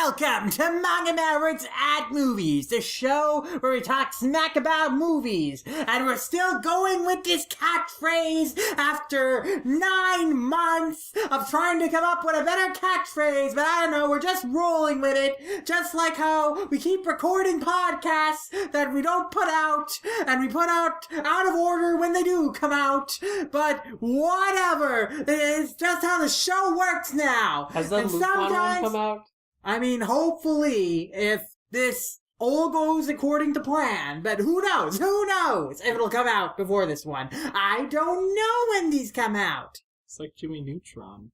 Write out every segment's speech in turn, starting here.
Welcome to Manga Mavericks at Movies, the show where we talk smack about movies. And we're still going with this catchphrase after 9 months of trying to come up with a better catchphrase. But I don't know, we're just rolling with it. Just like how we keep recording podcasts that we don't put out, and we put out of order when they do come out. But whatever, it's just how the show works now. Has the Lupin one come out? I mean, hopefully, if this all goes according to plan, but who knows? Who knows if it'll come out before this one? I don't know when these come out. It's like Jimmy Neutron.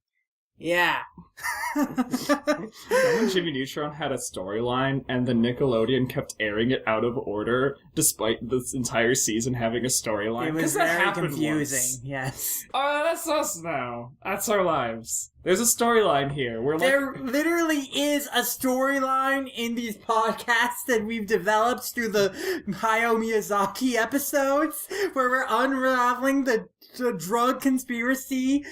Yeah. When Jimmy Neutron had a storyline and the Nickelodeon kept airing it out of order despite this entire season having a storyline. It was very confusing, yes. Oh, that's us now. That's our lives. There's a storyline here. There literally is a storyline in these podcasts that we've developed through the Hayao Miyazaki episodes where we're unraveling the drug conspiracy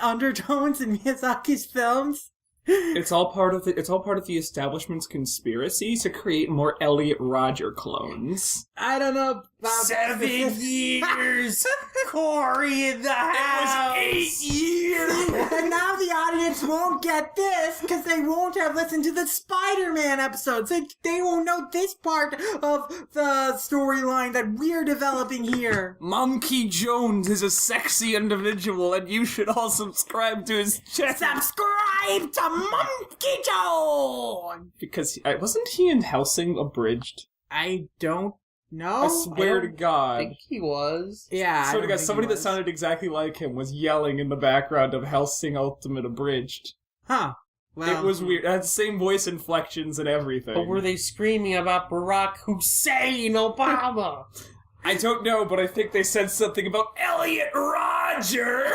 undertones in Miyazaki's films. It's all part of the establishment's conspiracy to create more Elliot Rodger clones. I don't know about 7 years! Corey in the house! It was 8 years! And now the audience won't get this because they won't have listened to the Spider-Man episodes. They won't know this part of the storyline that we're developing here. Monkey Jones is a sexy individual and you should all subscribe to his channel. Subscribe to Monkey Jones! Because wasn't he in Hellsing Abridged? I don't know. I swear to God. I think he was. Yeah, I swear to God, somebody that sounded exactly like him was yelling in the background of Hellsing Ultimate Abridged. Huh. Well, it was weird. It had the same voice inflections and everything. But were they screaming about Barack Hussein Obama? I don't know, but I think they said something about Elliot Rodger!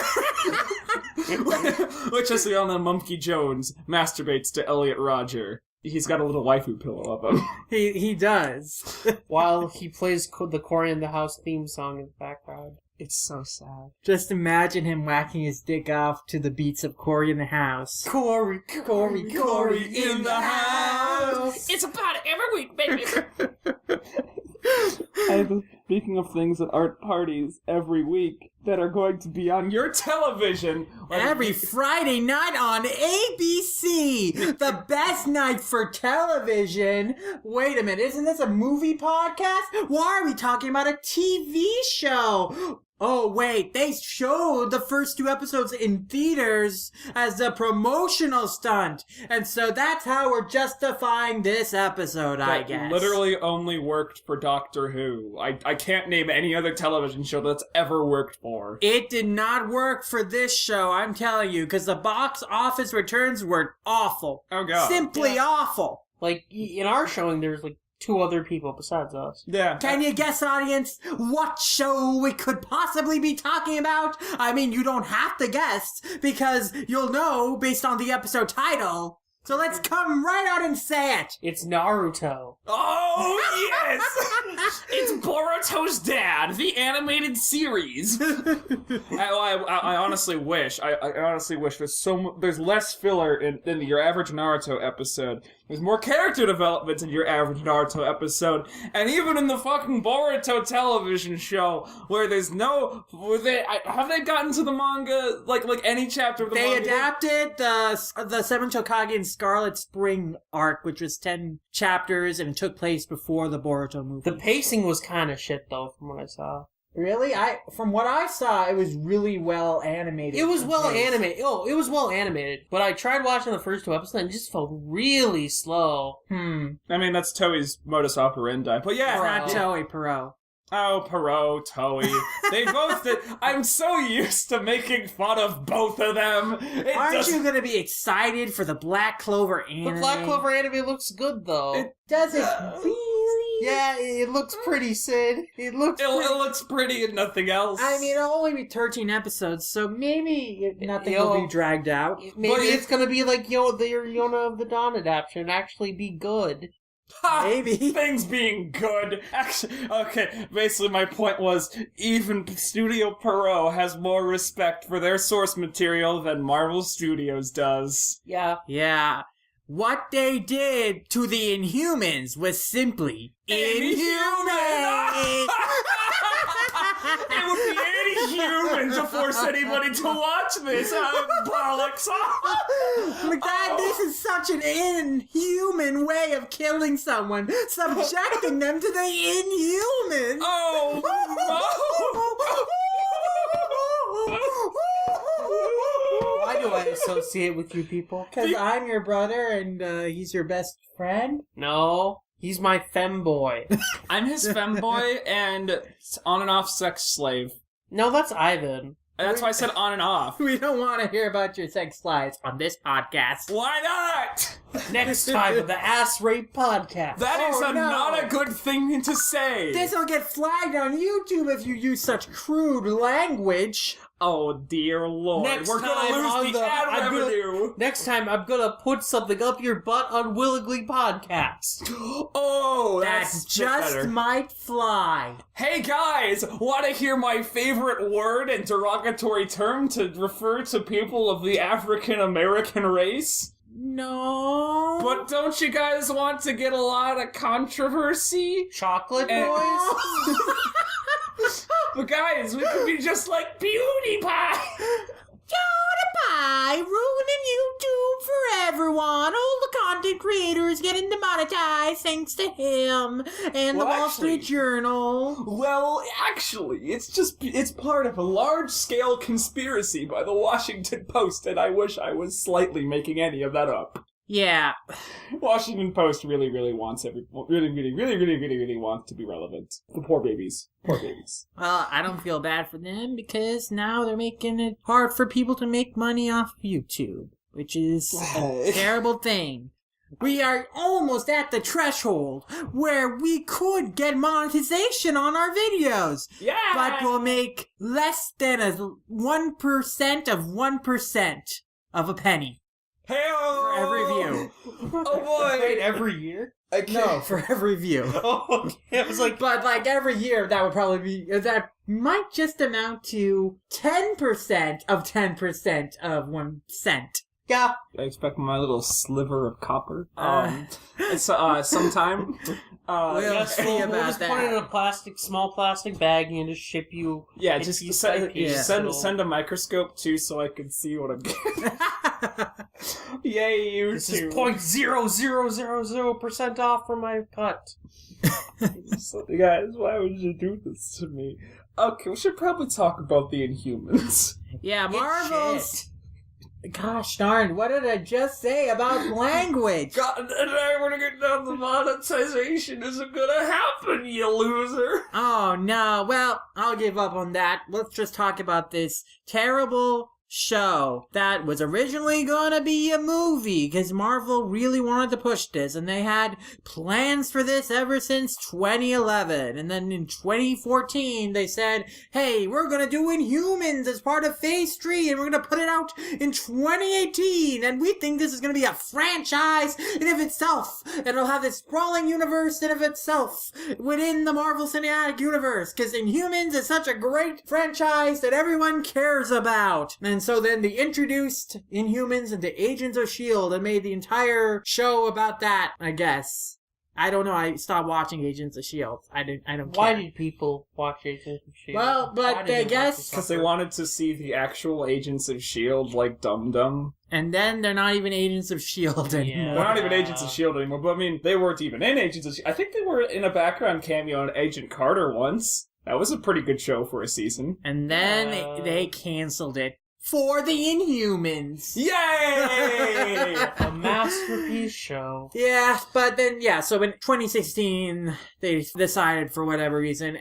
Which, as we all know, Monkey Jones masturbates to Elliot Rodger. He's got a little waifu pillow of him. He does. While he plays the Corey in the House theme song in the background. It's so sad. Just imagine him whacking his dick off to the beats of Corey in the House. Corey in the house! It's about it every week, baby! I've been speaking of things that aren't parties every week that are going to be on your television. Every Friday night on ABC. The best night for television. Wait a minute, isn't this a movie podcast? Why are we talking about a TV show? Oh, wait, they showed the first 2 episodes in theaters as a promotional stunt. And so that's how we're justifying this episode, I guess. Literally only worked for Doctor Who. I can't name any other television show that's ever worked for. It did not work for this show, I'm telling you, because the box office returns were awful. Oh, God. Simply awful. Like, in our showing, there's 2 other people besides us. Yeah. Can you guess, audience, what show we could possibly be talking about? I mean, you don't have to guess, because you'll know based on the episode title. So let's come right out and say it. It's Naruto. Oh, yes! It's Boruto's dad, the animated series. I honestly wish. I honestly wish there's less filler in your average Naruto episode. There's more character development in your average Naruto episode, and even in the fucking Boruto television show, where there's no, have they gotten to the manga like any chapter of the manga? They adapted the Seven Chokage and Scarlet Spring arc, which was 10 chapters, and it took place before the Boruto movie. The pacing was kind of shit, though, from what I saw. Really? From what I saw, it was really well animated. It was well animated. Oh, it was well animated. But I tried watching the first 2 episodes and it just felt really slow. I mean, that's Toei's modus operandi. But yeah. It's not Toei, Perot. Oh, Perot, Toei. They both did. I'm so used to making fun of both of them. Aren't you going to be excited for the Black Clover anime? The Black Clover anime looks good, though. It doesn't really. Yeah, it looks pretty, Sid. It looks pretty and nothing else. I mean, it'll only be 13 episodes, so maybe nothing will be dragged out. Maybe it's going to be like, the Yona of the Dawn adaptation and actually be good. Maybe. Things being good. Actually, okay, basically my point was, even Studio Perot has more respect for their source material than Marvel Studios does. Yeah. Yeah. what they did to the Inhumans was simply inhumane. It would be inhuman to force anybody to watch this, bollocks. My God, this is such an inhuman way of killing someone, subjecting them to the Inhumans. Oh, Why do I associate with you people? Because I'm your brother and he's your best friend? No, he's my femboy. I'm his femboy and on and off sex slave. No, that's Ivan. That's why I said on and off. We don't want to hear about your sex lives on this podcast. Why not? Next time on the Ass Rape Podcast. That is Oh, no. not a good thing to say. This'll get flagged on YouTube if you use such crude language. Oh dear Lord, Next we're time gonna on lose the the- ad I'm gonna- revenue. Next time, I'm gonna put something up your butt unwillingly podcast. Oh, That that's just better. might fly. Hey guys, want to hear my favorite word and derogatory term to refer to people of the African American race? No. But don't you guys want to get a lot of controversy? Chocolate And- boys? But guys, we could be just like PewDiePie! PewDiePie ruining YouTube for everyone. All the content creators getting demonetized thanks to him and the Well, Wall actually- Street Journal. Well, actually, it's part of a large-scale conspiracy by the Washington Post, and I wish I was slightly making any of that up. Yeah. Washington Post really wants really wants to be relevant. The poor babies. Poor babies. Well, I don't feel bad for them because now they're making it hard for people to make money off of YouTube, which is a terrible thing. We are almost at the threshold where we could get monetization on our videos. Yeah! But we'll make less than a 1% of 1% of a penny Hey-o! for every view. Oh Wait, boy! every year? I can't. No, for every view. Oh, okay. I was like, But like every year, that would probably be, that might just amount to 10% of 10% of 1 cent. yeah. I expect my little sliver of copper. Uh. It's sometime. We'll Yes, see we'll about just that. put it in a small plastic bag and just ship you. Yeah, It's just piece send, by piece, send little- send a microscope too, so I can see what I'm getting. Yay, you This two! is 0.0000% off from my cut. So, guys, why would you do this to me? Okay, we should probably talk about the Inhumans. Yeah, It's Marvel's... Gosh darn, what did I just say about language? God, and I want to get down the monetization isn't gonna happen, you loser. Oh no, well, I'll give up on that. Let's just talk about this terrible show that was originally gonna be a movie because Marvel really wanted to push this and they had plans for this ever since 2011, and then in 2014 they said, hey, we're gonna do Inhumans as part of Phase 3 and we're gonna put it out in 2018 and we think this is gonna be a franchise in of itself and it'll have this sprawling universe in of itself within the Marvel Cinematic Universe because Inhumans is such a great franchise that everyone cares about. And so then they introduced Inhumans into Agents of S.H.I.E.L.D. and made the entire show about that, I guess. I don't know, I stopped watching Agents of S.H.I.E.L.D. I don't care. Why did people watch Agents of S.H.I.E.L.D.? Well, but Why did I they guess- watch this Because they stuff? wanted to see the actual Agents of S.H.I.E.L.D. like dum-dum. And then they're not even Agents of S.H.I.E.L.D. anymore. They're not even Agents of S.H.I.E.L.D. anymore, but I mean, they weren't even in Agents of S.H.I.E.L.D. I think they were in a background cameo on Agent Carter once. That was a pretty good show for a season. And then they canceled it for the Inhumans. Yay! A masterpiece show. Yeah, but then, so in 2016, they decided for whatever reason,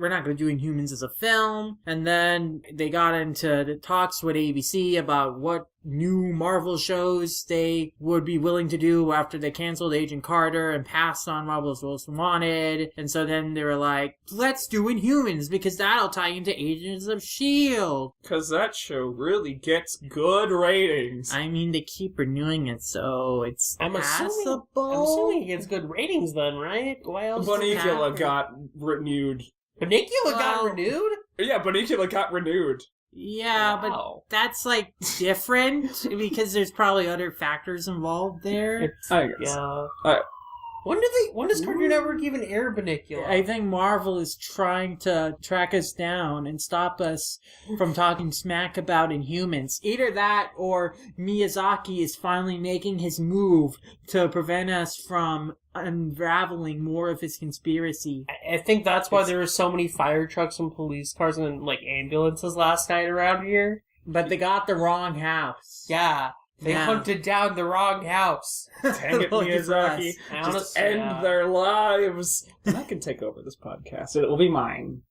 we're not going to do Inhumans as a film. And then they got into the talks with ABC about what new Marvel shows they would be willing to do after they canceled Agent Carter and passed on Marvel's Most Wanted. And so then they were like, let's do Inhumans because that'll tie into Agents of S.H.I.E.L.D. Because that show really gets good ratings. I mean, they keep renewing it, so it's I'm assuming passable. it gets good ratings then, right? Why else? Bunnicula got renewed. Bunnicula got Well- renewed? Yeah, Bunnicula got renewed. Yeah, Wow. but that's like different because there's probably other factors involved there. I guess. Yeah. Alright. When does Cartoon Network even air Bunnicula? I think Marvel is trying to track us down and stop us from talking smack about Inhumans. Either that or Miyazaki is finally making his move to prevent us from unraveling more of his conspiracy. I think that's why there were so many fire trucks and police cars and like ambulances last night around here. But they got the wrong house. Yeah. They hunted down the wrong house. Dang it, Look at Miyazaki. us. Just end their lives. And I can take over this podcast. It will be mine.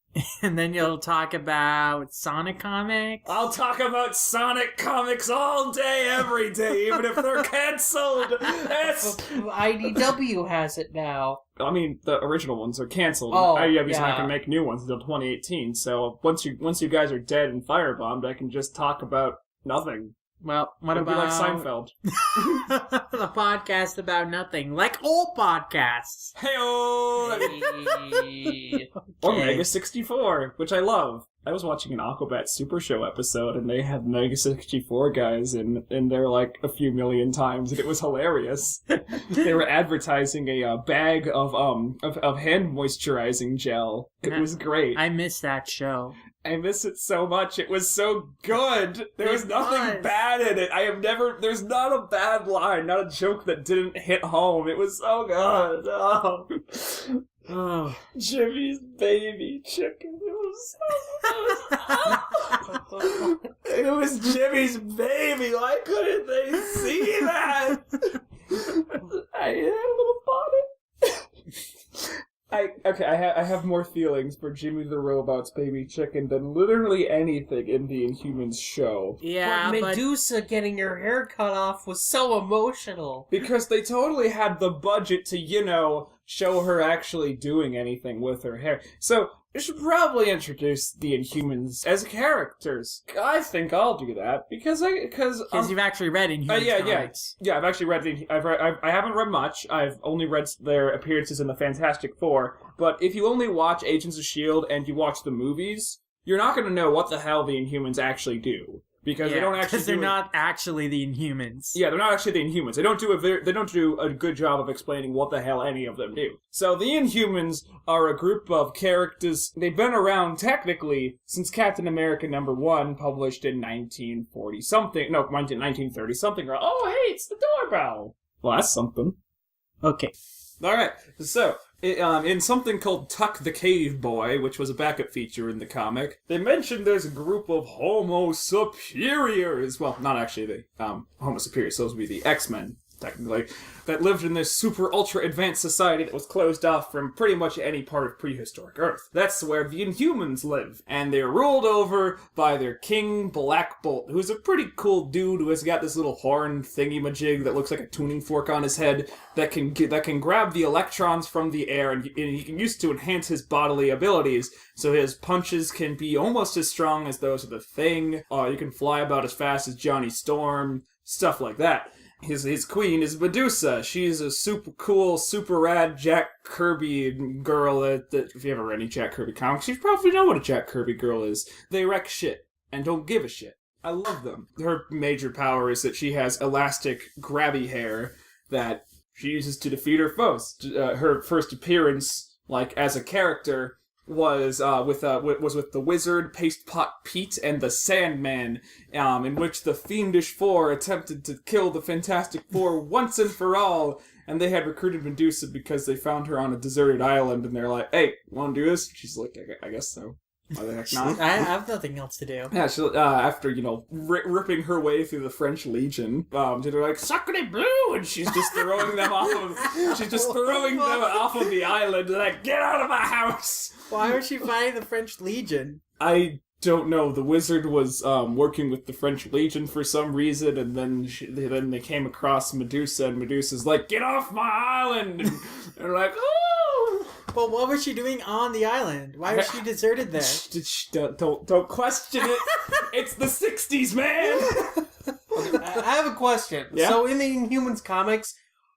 And then you'll talk about Sonic comics. I'll talk about Sonic comics all day, every day, even if they're cancelled. IDW has it now. I mean, the original ones are cancelled. Oh, IDW's not yeah. going to make new ones until 2018. So once you guys are dead and firebombed, I can just talk about nothing. Well, what It'll about be like Seinfeld? the podcast about nothing, like all podcasts? Hey-oh! Hey. Or Mega 64, which I love. I was watching an Aquabat Super Show episode, and they had Mega 64 guys in there like a few million times, and it was hilarious. They were advertising a bag of hand moisturizing gel. It was great. I miss that show. I miss it so much. It was so good. There was nothing bad in it. There's not a bad line, not a joke that didn't hit home. It was so good. Oh. Oh. Jimmy's baby chicken. It was Jimmy's baby. Why couldn't they see that? I had a little bonnet. I have more feelings for Jimmy the Robot's baby chicken than literally anything in the Inhumans show. Yeah, but Medusa getting her hair cut off was so emotional. Because they totally had the budget to, show her actually doing anything with her hair. So, you should probably introduce the Inhumans as characters. I think I'll do that, because you've actually read Inhumans comics. Yeah, I've actually read I haven't read much. I've only read their appearances in the Fantastic Four. But if you only watch Agents of S.H.I.E.L.D. and you watch the movies, you're not going to know what the hell the Inhumans actually do. Because they don't actually. Because they're not actually the Inhumans. Yeah, they're not actually the Inhumans. They don't do a good job of explaining what the hell any of them do. So the Inhumans are a group of characters. They've been around technically since Captain America #1, published in 1940 something. No, 1930 something. Oh, hey, it's the doorbell. Well, that's something. Okay. All right. So, in something called Tuck the Cave Boy, which was a backup feature in the comic, they mentioned there's a group of Homo Superiors. Well, not actually the Homo Superiors. Those would be the X-Men, technically, that lived in this super ultra advanced society that was closed off from pretty much any part of prehistoric Earth. That's where the Inhumans live, and they're ruled over by their king Black Bolt, who's a pretty cool dude who has got this little horn thingy-majig that looks like a tuning fork on his head that can grab the electrons from the air, and he can use it to enhance his bodily abilities, so his punches can be almost as strong as those of the Thing. You can fly about as fast as Johnny Storm, stuff like that. His queen is Medusa. She's a super cool, super rad Jack Kirby girl that if you ever read any Jack Kirby comics, you probably know what a Jack Kirby girl is. They wreck shit and don't give a shit. I love them. Her major power is that she has elastic, grabby hair that she uses to defeat her foes. Her first appearance, as a character, was with the Wizard, Pastepot Pete, and the Sandman, in which the Fiendish Four attempted to kill the Fantastic Four once and for all, and they had recruited Medusa because they found her on a deserted island, and they're like, "Hey, want to do this?" She's like, "I guess so." Why the heck not? I have nothing else to do. Yeah, she, after, ripping her way through the French Legion, they're like, "Sacre bleu!" and she's just throwing them off of the island, like, "Get out of my house!" Why was she fighting the French Legion? I don't know. The Wizard was working with the French Legion for some reason, and then they came across Medusa, and Medusa's like, "Get off my island!" And they're like, "Oh!" Well, what was she doing on the island? Why was she deserted there? Don't question it. It's the 60s, man! I have a question. Yeah? So in the Inhumans comics,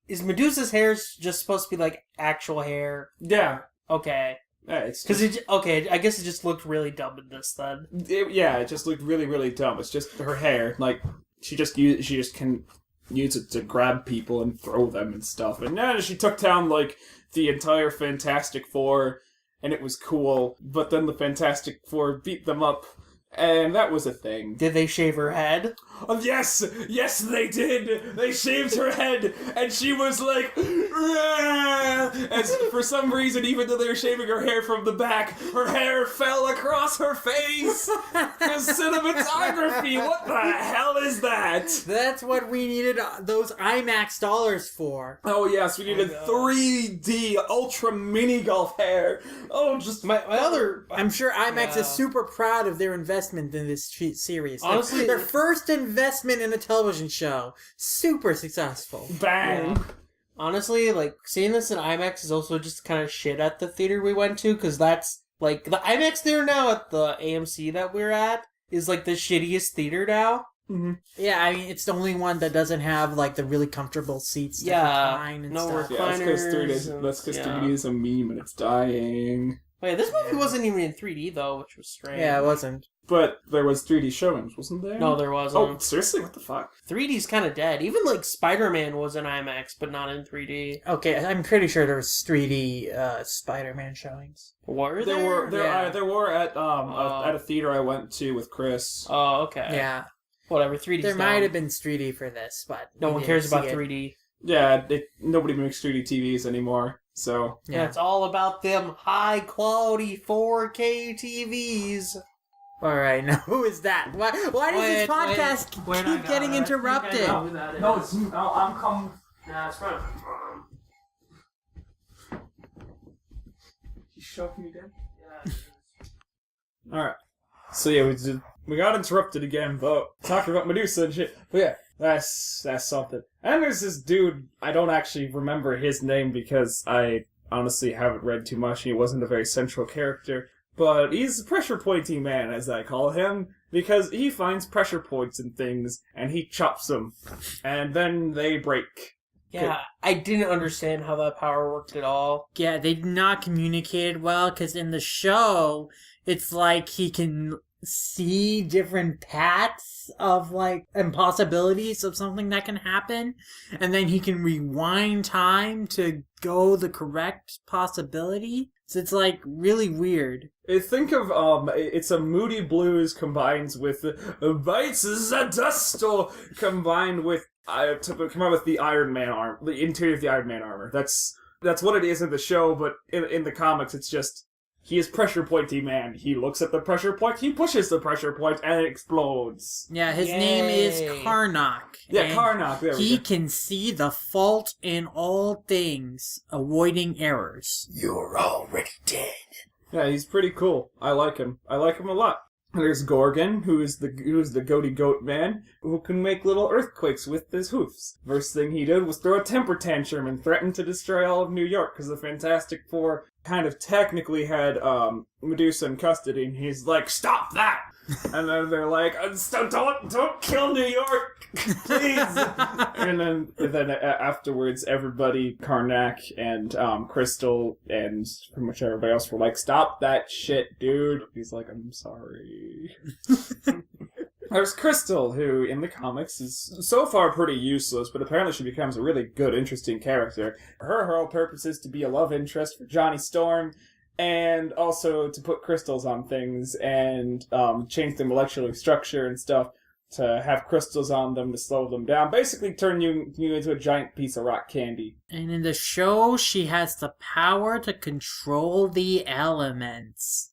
is Medusa's hair just supposed to be like actual hair? Yeah. Okay. Yeah, it's Because I guess it just looked really dumb in this then. it just looked really, really dumb. It's just her hair. Like, she just can use it to grab people and throw them and stuff. And then she took down, like, the entire Fantastic Four, and it was cool. But then the Fantastic Four beat them up, and that was a thing. Did they shave her head? Oh, yes, they did. They shaved her head, and she was like, "Rah!" And for some reason, even though they were shaving her hair from the back, her hair fell across her face. The cinematography, what the hell is that? That's what we needed those IMAX dollars for. Oh yes, we needed 3D ultra mini golf hair. Oh, just My other... I'm sure IMAX is super proud of their investment in this series. Honestly, their first investment in a television show. Super successful. bang. Yeah. Honestly, like, seeing this in IMAX is also just kind of shit at the theater we went to, because that's, like, the IMAX theater now at the AMC that we're at is, like, the shittiest theater now. Mm-hmm. Yeah, I mean, it's the only one that doesn't have, like, the really comfortable seats to recline and no stuff. recliners. Yeah, that's because 3D is a meme and it's dying. Wait, this movie wasn't even in 3D, though, which was strange. Yeah, it wasn't. But there was 3D showings, wasn't there? No, there wasn't. Oh, seriously? What the fuck? 3D's kind of dead. Even, like, Spider-Man was in IMAX, but not in 3D. Okay, I'm pretty sure there was 3D Spider-Man showings. Were There were there were at Oh. a theater I went to with Chris. Oh, okay. Yeah. Whatever, 3D's There down. might have been 3D for this, but No we one didn't cares see about it. 3D. Yeah, nobody makes 3D TVs anymore. So Yeah, it's all about them high-quality 4K TVs. All right, now who is that? Why does this podcast keep getting interrupted? no, it's I'm coming. Nah, it's fine. You shoved me down. All right. So yeah, we got interrupted again, but talking about Medusa and shit. But yeah, that's something. And there's this dude. I don't actually remember his name because I honestly haven't read too much. He wasn't a very central character. But he's a pressure pointing man, as I call him, because he finds pressure points in things, and he chops them, and then they break. Yeah, I didn't understand how that power worked at all. Yeah, they did not communicate well, because in the show, it's like he can see different paths of, like, impossibilities of something that can happen, and then he can rewind time to go the correct possibility. So it's, like, really weird. Think of, it's a Moody Blues combined with Bites the Dust Storm combined with, to come out with the Iron Man armor, the interior of the Iron Man armor. That's what it is in the show, but in the comics it's just, he is pressure pointy man. He looks at the pressure point, he pushes the pressure point, and it explodes. Yeah, his name is Karnak. Yeah, and Karnak, there we he go. can see the fault in all things, avoiding errors. You're already dead. Yeah, he's pretty cool. I like him. I like him a lot. There's Gorgon, who is the goaty goat man, who can make little earthquakes with his hoofs. First thing he did was throw a temper tantrum and threaten to destroy all of New York, because the Fantastic Four kind of technically had Medusa in custody, and he's like, "Stop that!" And then they're like, "Don't kill New York, please!" and then afterwards, everybody, Karnak and Crystal and pretty much everybody else were like, "Stop that shit, dude." He's like, "I'm sorry." There's Crystal, who in the comics is so far pretty useless, but apparently she becomes a really good, interesting character. Her whole purpose is to be a love interest for Johnny Storm, and also to put crystals on things and change the molecular structure and stuff to have crystals on them to slow them down. Basically turn you into a giant piece of rock candy. And in the show, she has the power to control the elements.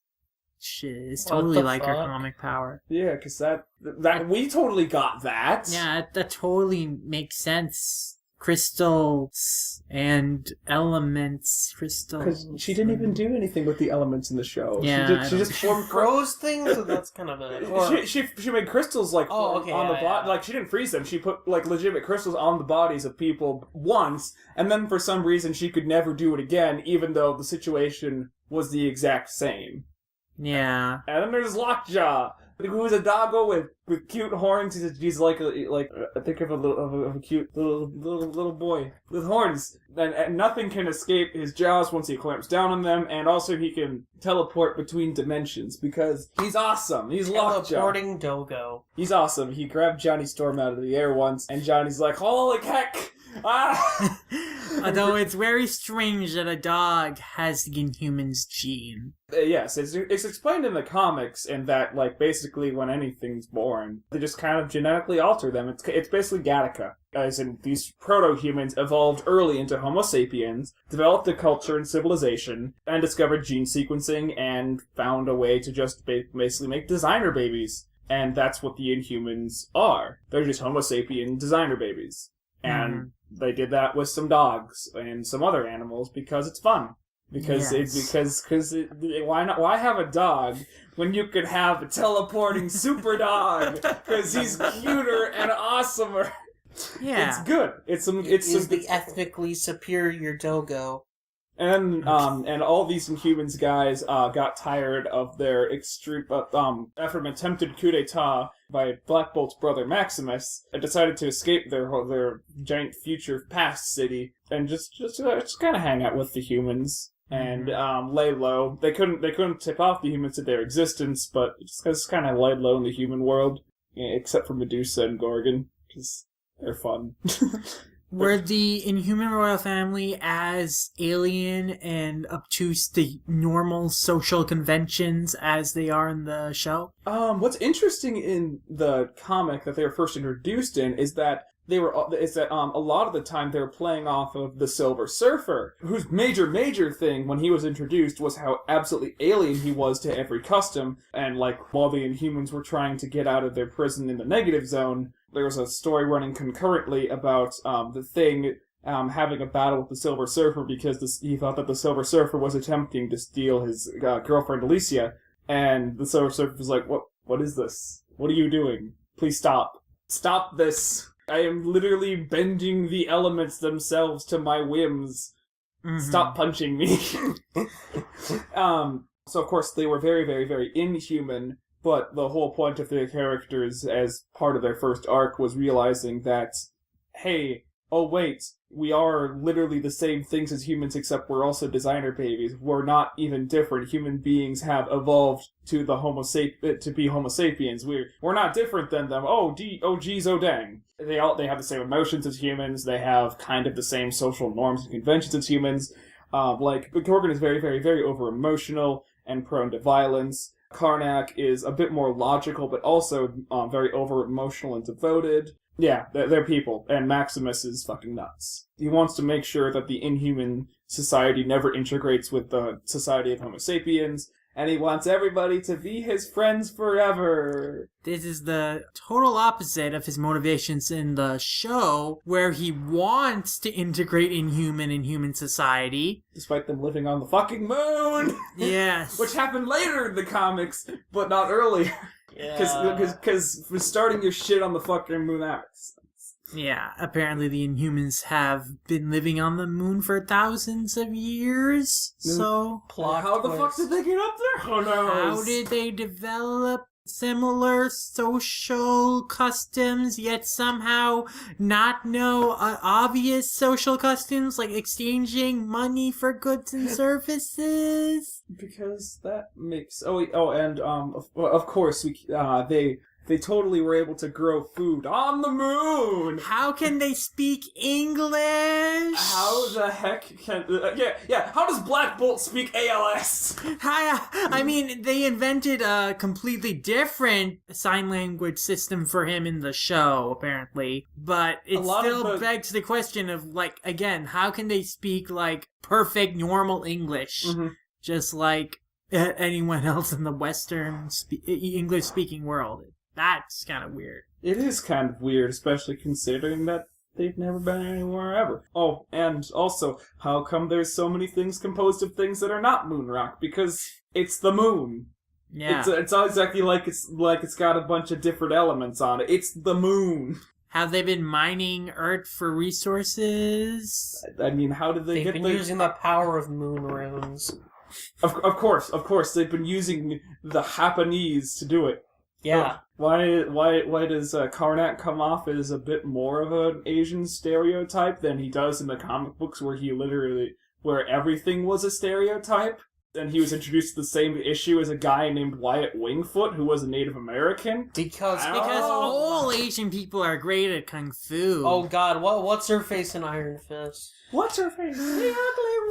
She is totally like her comic power. Yeah, because that we totally got that. Yeah, that totally makes sense. Crystals and elements. Crystals. Because she didn't even do anything with the elements in the show. Yeah, she just formed Froze things, so that's kind of it. She made crystals like on the body. Yeah. Like she didn't freeze them. She put like legitimate crystals on the bodies of people once, and then for some reason she could never do it again, even though the situation was the exact same. Yeah. And then there's Lockjaw, who's a doggo with cute horns. He's like I think of a cute little boy with horns, and nothing can escape his jaws once he clamps down on them, and also he can teleport between dimensions because he's awesome. He's Lockjaw. Teleporting Dogo. He's awesome. He grabbed Johnny Storm out of the air once, and Johnny's like, "Holy heck!" Ah! Although it's very strange that a dog has the Inhumans gene. Yes, it's explained in the comics, and that like basically when anything's born, they just kind of genetically alter them. It's basically Gattaca, as in these proto-humans evolved early into Homo sapiens, developed a culture and civilization, and discovered gene sequencing, and found a way to just basically make designer babies. And that's what the Inhumans are. They're just Homo sapien designer babies. And they did that with some dogs and some other animals because it's fun. Because why have a dog when you could have a teleporting super dog? Because he's cuter and awesomer. Yeah, it's good. It's the ethnically superior Dogo. And all these Inhumans guys got tired of their extreme after an attempted coup d'état by Black Bolt's brother Maximus, and decided to escape their giant future past city and just kind of hang out with the humans and lay low. They couldn't tip off the humans to their existence, but just kind of laid low in the human world, except for Medusa and Gorgon, because they're fun. Were the Inhuman royal family as alien and obtuse to normal social conventions as they are in the show? What's interesting in the comic that they were first introduced in is that a lot of the time they were playing off of the Silver Surfer, whose major thing when he was introduced was how absolutely alien he was to every custom, and like while the Inhumans were trying to get out of their prison in the negative zone, there was a story running concurrently about the Thing having a battle with the Silver Surfer because he thought that the Silver Surfer was attempting to steal his girlfriend Alicia, and the Silver Surfer was like, "What is this? What are you doing? Please stop! Stop this! I am literally bending the elements themselves to my whims. Stop punching me!" So of course they were very, very, very inhuman. But the whole point of their characters as part of their first arc was realizing that, hey, oh wait, we are literally the same things as humans except we're also designer babies. We're not even different. Human beings have evolved to be Homo sapiens. We're not different than them. Oh geez, oh dang. They have the same emotions as humans. They have kind of the same social norms and conventions as humans. Gorgon is very, very, very over-emotional and prone to violence. Karnak is a bit more logical, but also very over-emotional and devoted. Yeah, they're people, and Maximus is fucking nuts. He wants to make sure that the Inhuman society never integrates with the society of Homo sapiens, and he wants everybody to be his friends forever. This is the total opposite of his motivations in the show, where he wants to integrate Inhuman in human society. Despite them living on the fucking moon! Yes. Which happened later in the comics, but not earlier. Because for starting your shit on the fucking moon acts. Yeah, apparently the Inhumans have been living on the moon for thousands of years, so... How the fuck did they get up there? Who knows? How did they develop similar social customs, yet somehow not know obvious social customs, like exchanging money for goods and services? Because that makes... of course, They totally were able to grow food on the moon! How can they speak English? How the heck can... how does Black Bolt speak ALS? I mean, they invented a completely different sign language system for him in the show, apparently. But it still begs the question of, like, again, how can they speak, like, perfect, normal English? Mm-hmm. Just like anyone else in the Western English-speaking world. That's kind of weird. It is kind of weird, especially considering that they've never been anywhere ever. Oh, and also, how come there's so many things composed of things that are not moon rock? Because it's the moon. Yeah. It's all exactly like it's got a bunch of different elements on it. It's the moon. Have they been mining Earth for resources? I mean, how did they They've been using the power of moon runes. Of course, they've been using the Japanese to do it. Yeah. Why does Karnak come off as a bit more of an Asian stereotype than he does in the comic books, where everything was a stereotype? And he was introduced to the same issue as a guy named Wyatt Wingfoot, who was a Native American. Because all Asian people are great at kung fu. Oh God, what's her face in Iron Fist? What's her face?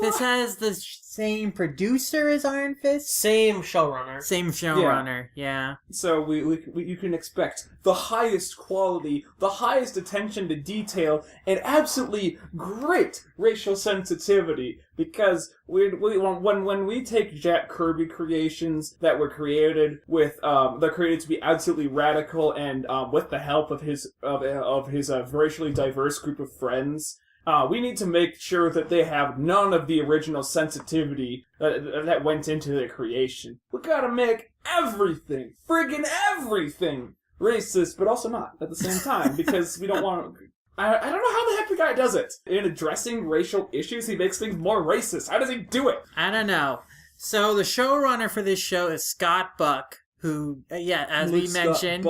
This has the same producer as Iron Fist. Same showrunner. Same showrunner, yeah. So you can expect the highest quality, the highest attention to detail, and absolutely great racial sensitivity. Because when we take Jack Kirby creations that were created with they're created to be absolutely radical and with the help of his racially diverse group of friends. We need to make sure that they have none of the original sensitivity that went into their creation. We gotta make everything, friggin' everything, racist, but also not at the same time, because we don't want to... I don't know how the heck the guy does it. In addressing racial issues, he makes things more racist. How does he do it? I don't know. So the showrunner for this show is Scott Buck, who, as we mentioned...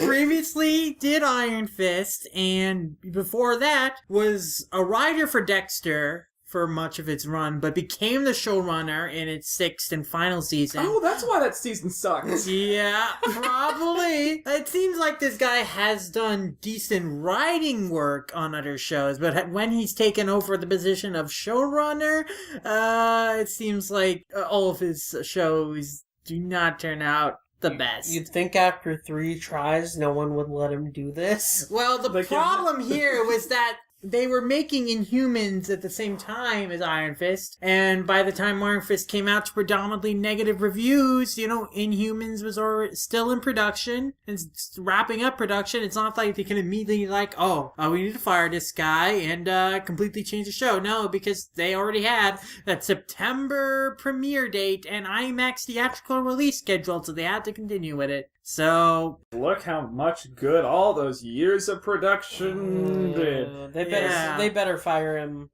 previously did Iron Fist, and before that was a writer for Dexter for much of its run, but became the showrunner in its 6th and final season. Oh, that's why that season sucked. Yeah, probably. It seems like this guy has done decent writing work on other shows, but when he's taken over the position of showrunner, it seems like all of his shows do not turn out the best. You'd think after 3 tries, no one would let him do this. Well, the problem here was that they were making Inhumans at the same time as Iron Fist, and by the time Iron Fist came out to predominantly negative reviews, Inhumans was already still in production, and wrapping up production. It's not like they can immediately we need to fire this guy and completely change the show. No, because they already had that September premiere date and IMAX theatrical release schedule, so they had to continue with it. So look how much good all those years of production did. They better fire him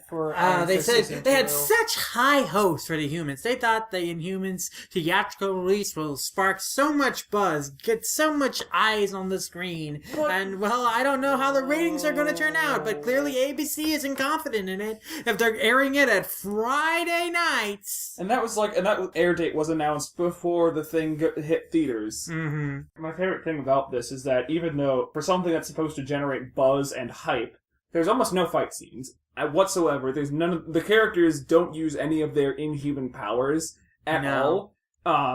for. They said they had such high hopes for the Humans. They thought the Inhumans theatrical release will spark so much buzz, get so much eyes on the screen, and I don't know how the ratings are going to turn out. But clearly ABC isn't confident in it if they're airing it at Friday nights. And that air date was announced before the thing hit theaters. Mm-hmm. My favorite thing about this is that even though for something that's supposed to generate buzz and hype, there's almost no fight scenes whatsoever. There's none of the characters don't use any of their inhuman powers at all,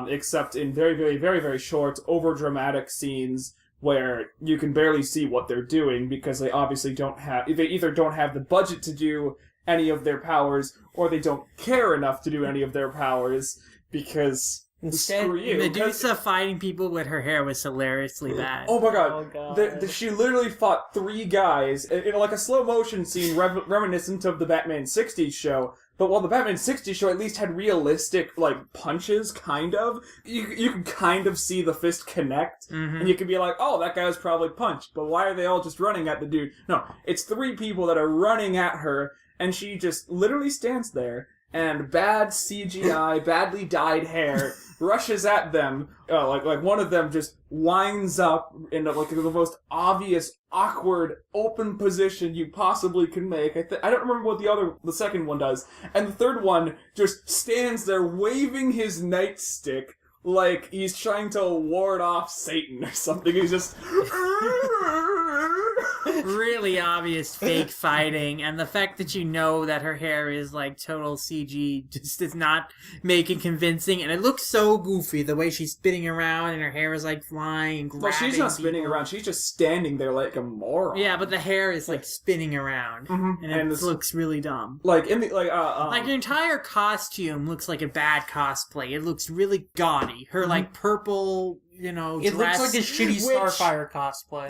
except in very, very, very, very short, over-dramatic scenes where you can barely see what they're doing because they obviously they either don't have the budget to do any of their powers or they don't care enough to do any of their powers because... Instead, Medusa fighting people with her hair was hilariously bad. Oh my god. She literally fought 3 guys in like a slow motion scene reminiscent of the Batman 60s show. But while the Batman 60s show at least had realistic, punches, kind of, you can kind of see the fist connect. Mm-hmm. And you can be like, oh, that guy was probably punched. But why are they all just running at the dude? No, it's 3 people that are running at her, and she just literally stands there. And bad CGI, badly dyed hair rushes at them. Like one of them just winds up in the most obvious, awkward, open position you possibly can make. I don't remember what the second one does. And the third one just stands there waving his nightstick like he's trying to ward off Satan or something. He's just... really obvious fake fighting, and the fact that that her hair is total CG just does not make it convincing, and it looks so goofy the way she's spinning around and her hair is flying and grabbing. Well, she's not spinning around, she's just standing there like a moron. Yeah, but the hair is spinning around, mm-hmm. and it looks really dumb. Your entire costume looks like a bad cosplay. It looks really gaudy. Her mm-hmm. Purple it dress, looks like a shitty Starfire cosplay.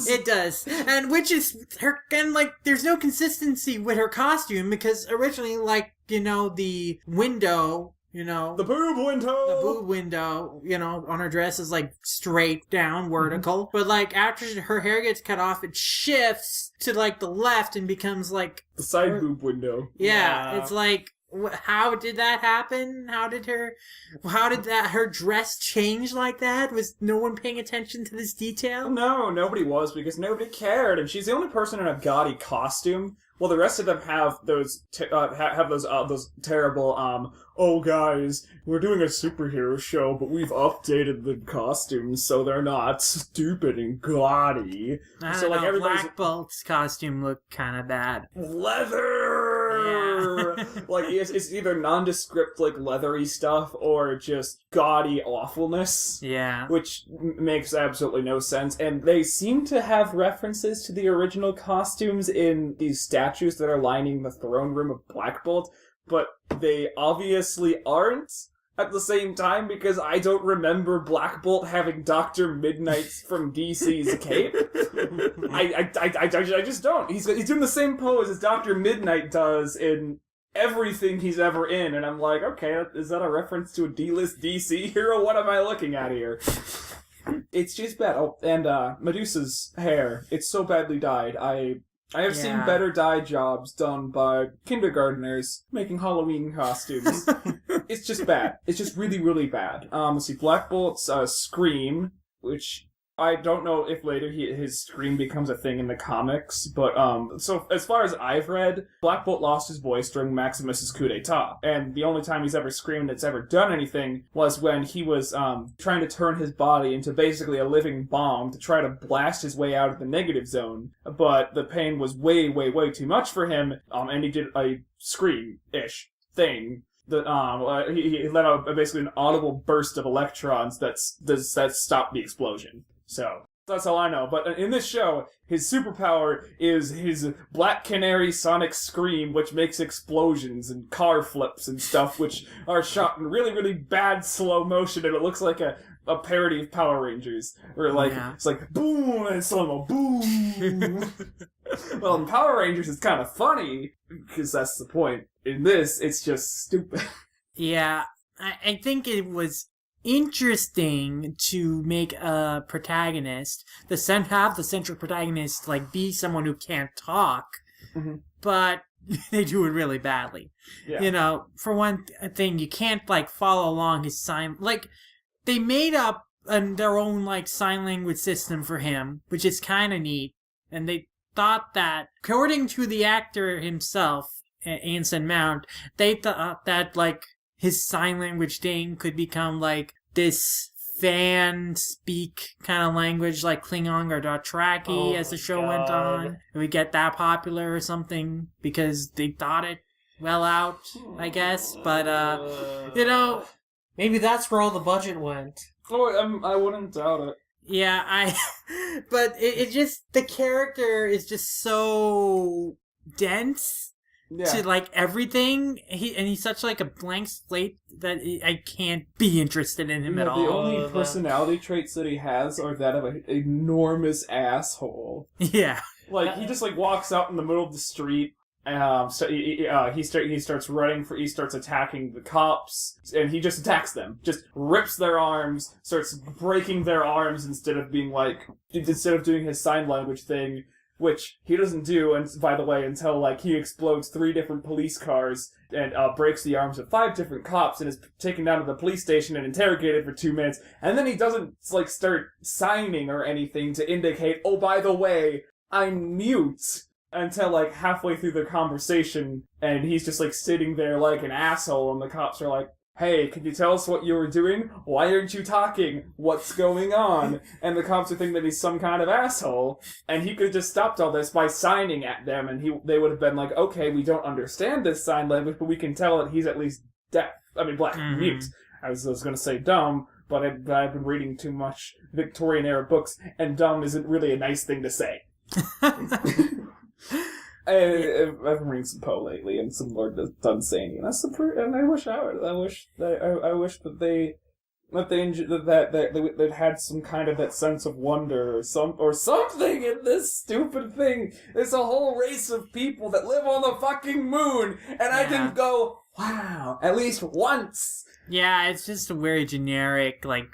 It does, and which is her, and there's no consistency with her costume because originally, the window, the boob window, on her dress is straight down, vertical, mm-hmm. but after her hair gets cut off, it shifts to the left and becomes the side boob window. Yeah, it's How did that happen? How did her dress change like that? Was no one paying attention to this detail? No, nobody was, because nobody cared, and she's the only person in a gaudy costume. Well, the rest of them have those those terrible oh guys, we're doing a superhero show, but we've updated the costumes so they're not stupid and gaudy. I don't know, Black Bolt's costume looked kind of bad. Leather. Yeah. Like it's either nondescript like leathery stuff or just gaudy awfulness. Yeah. Which makes absolutely no sense. And they seem to have references to the original costumes in these statues that are lining the throne room of Black Bolt, but they obviously aren't at the same time, because I don't remember Black Bolt having Dr. Midnight's from DC's cape. I just don't. He's doing the same pose as Dr. Midnight does in everything he's ever in, and I'm like, okay, is that a reference to a D-list DC hero? What am I looking at here? It's just bad. Oh, and Medusa's hair, it's so badly dyed. I have seen better dye jobs done by kindergartners making Halloween costumes. It's just bad. It's just really, really bad. Let's see, Black Bolt's Scream, which I don't know if later his Scream becomes a thing in the comics, but so as far as I've read, Black Bolt lost his voice during Maximus's coup d'etat, and the only time he's ever screamed that's ever done anything was when he was trying to turn his body into basically a living bomb to try to blast his way out of the negative zone, but the pain was way, way, way too much for him, and he did a scream-ish thing. That he let out basically an audible burst of electrons that stopped the explosion. So that's all I know. But in this show, his superpower is his Black Canary sonic scream, which makes explosions and car flips and stuff, which are shot in really, really bad slow motion, and it looks like a parody of Power Rangers, where it's like boom and slow-mo, boom. Well, in Power Rangers, it's kind of funny because that's the point. In this, it's just stupid. Yeah, I think it was interesting to make a protagonist, have the central protagonist, like, be someone who can't talk, but they do it really badly. Yeah. You know, for one thing, you can't, like, follow along his sign, like, they made up their own, like, sign language system for him, which is kind of neat, and they thought that, according to the actor himself, Anson Mount, they thought that, like, his sign language thing could become, like, this fan-speak kind of language, like Klingon or Dothraki, as the show went on. We get that popular or something, because they thought it well out, I guess. But, you know... Maybe that's where all the budget went. Oh, I wouldn't doubt it. Yeah, but it just... The character is just so dense... Yeah. To, like, everything, he's such, like, a blank slate that I can't be interested in him at all. The only personality traits that he has are that of an enormous asshole. Yeah. Like, he just, like, walks out in the middle of the street, so he starts attacking the cops, and he just attacks them. Just rips their arms, starts breaking their arms instead of doing his sign language thing, which he doesn't do, and by the way, until, like, he explodes 3 different police cars and breaks the arms of 5 different cops and is taken down to the police station and interrogated for 2 minutes, and then he doesn't, like, start signing or anything to indicate, oh, by the way, I'm mute, until, like, halfway through the conversation, and he's just, like, sitting there like an asshole, and the cops are like, hey, can you tell us what you were doing? Why aren't you talking? What's going on? And the cops are thinking that he's some kind of asshole, and he could have just stopped all this by signing at them, and they would have been like, okay, we don't understand this sign language, but we can tell that he's at least deaf. I mean, black, mute. I was going to say dumb, but I've been reading too much Victorian-era books, and dumb isn't really a nice thing to say. I've been reading some Poe lately, and some Lord Dunsany, and and I wish that they'd had some kind of that sense of wonder or something in this stupid thing. There's a whole race of people that live on the fucking moon, and I can go, wow, at least once. Yeah, it's just a very generic, like,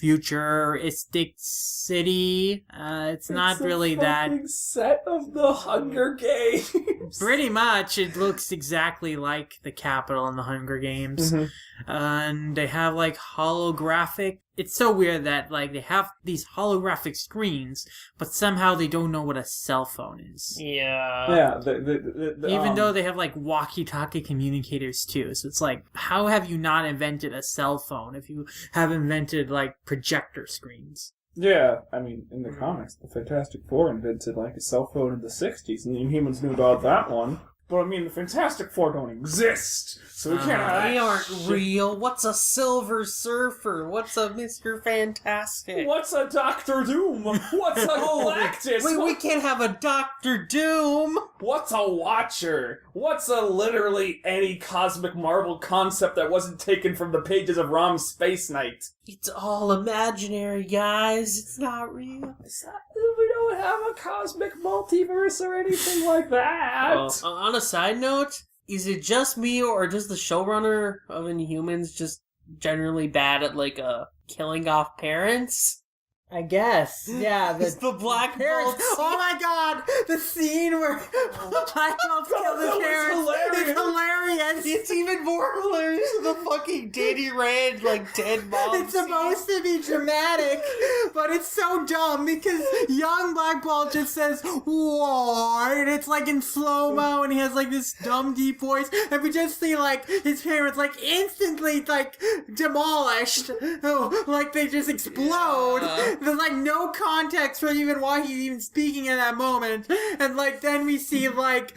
futuristic city. It's not really that... set of the Hunger Games. Pretty much, it looks exactly like the Capitol in the Hunger Games. Mm-hmm. And they have, like, holographic... It's so weird that, like, they have these holographic screens, but somehow they don't know what a cell phone is. Yeah. Yeah, Even though they have, like, walkie-talkie communicators, too. So it's like, how have you not invented a cell phone if you have invented, like, projector screens? Yeah, I mean, in the comics, the Fantastic Four invented, like, a cell phone in the 60s, and the Inhumans knew about that one. But, I mean, the Fantastic Four don't exist, so we can't have They that aren't shit. real. What's a Silver Surfer? What's a Mr. Fantastic? What's a Doctor Doom? What's a Galactus? Wait, we can't have a Doctor Doom! What's a Watcher? What's a literally any cosmic Marvel concept that wasn't taken from the pages of Rom's Space Knight? It's all imaginary, guys. It's not real. We don't have a cosmic multiverse or anything like that. On a side note, is it just me or does the showrunner of Inhumans just generally bad at, like, killing off parents? I guess. Yeah, It's the Black parents. Bolt Oh my god! The scene where Black Bolt killed his was parents. hilarious. It's hilarious. It's even more hilarious than the fucking Danny Rand, like, dead mom It's supposed to be dramatic, but it's so dumb because young Black Bolt just says "war" and it's like in slow mo, and he has like this dumb deep voice, and we just see like his parents like instantly like demolished, like they just explode. Yeah. There's like no context for even why he's even speaking in that moment, and like then we see like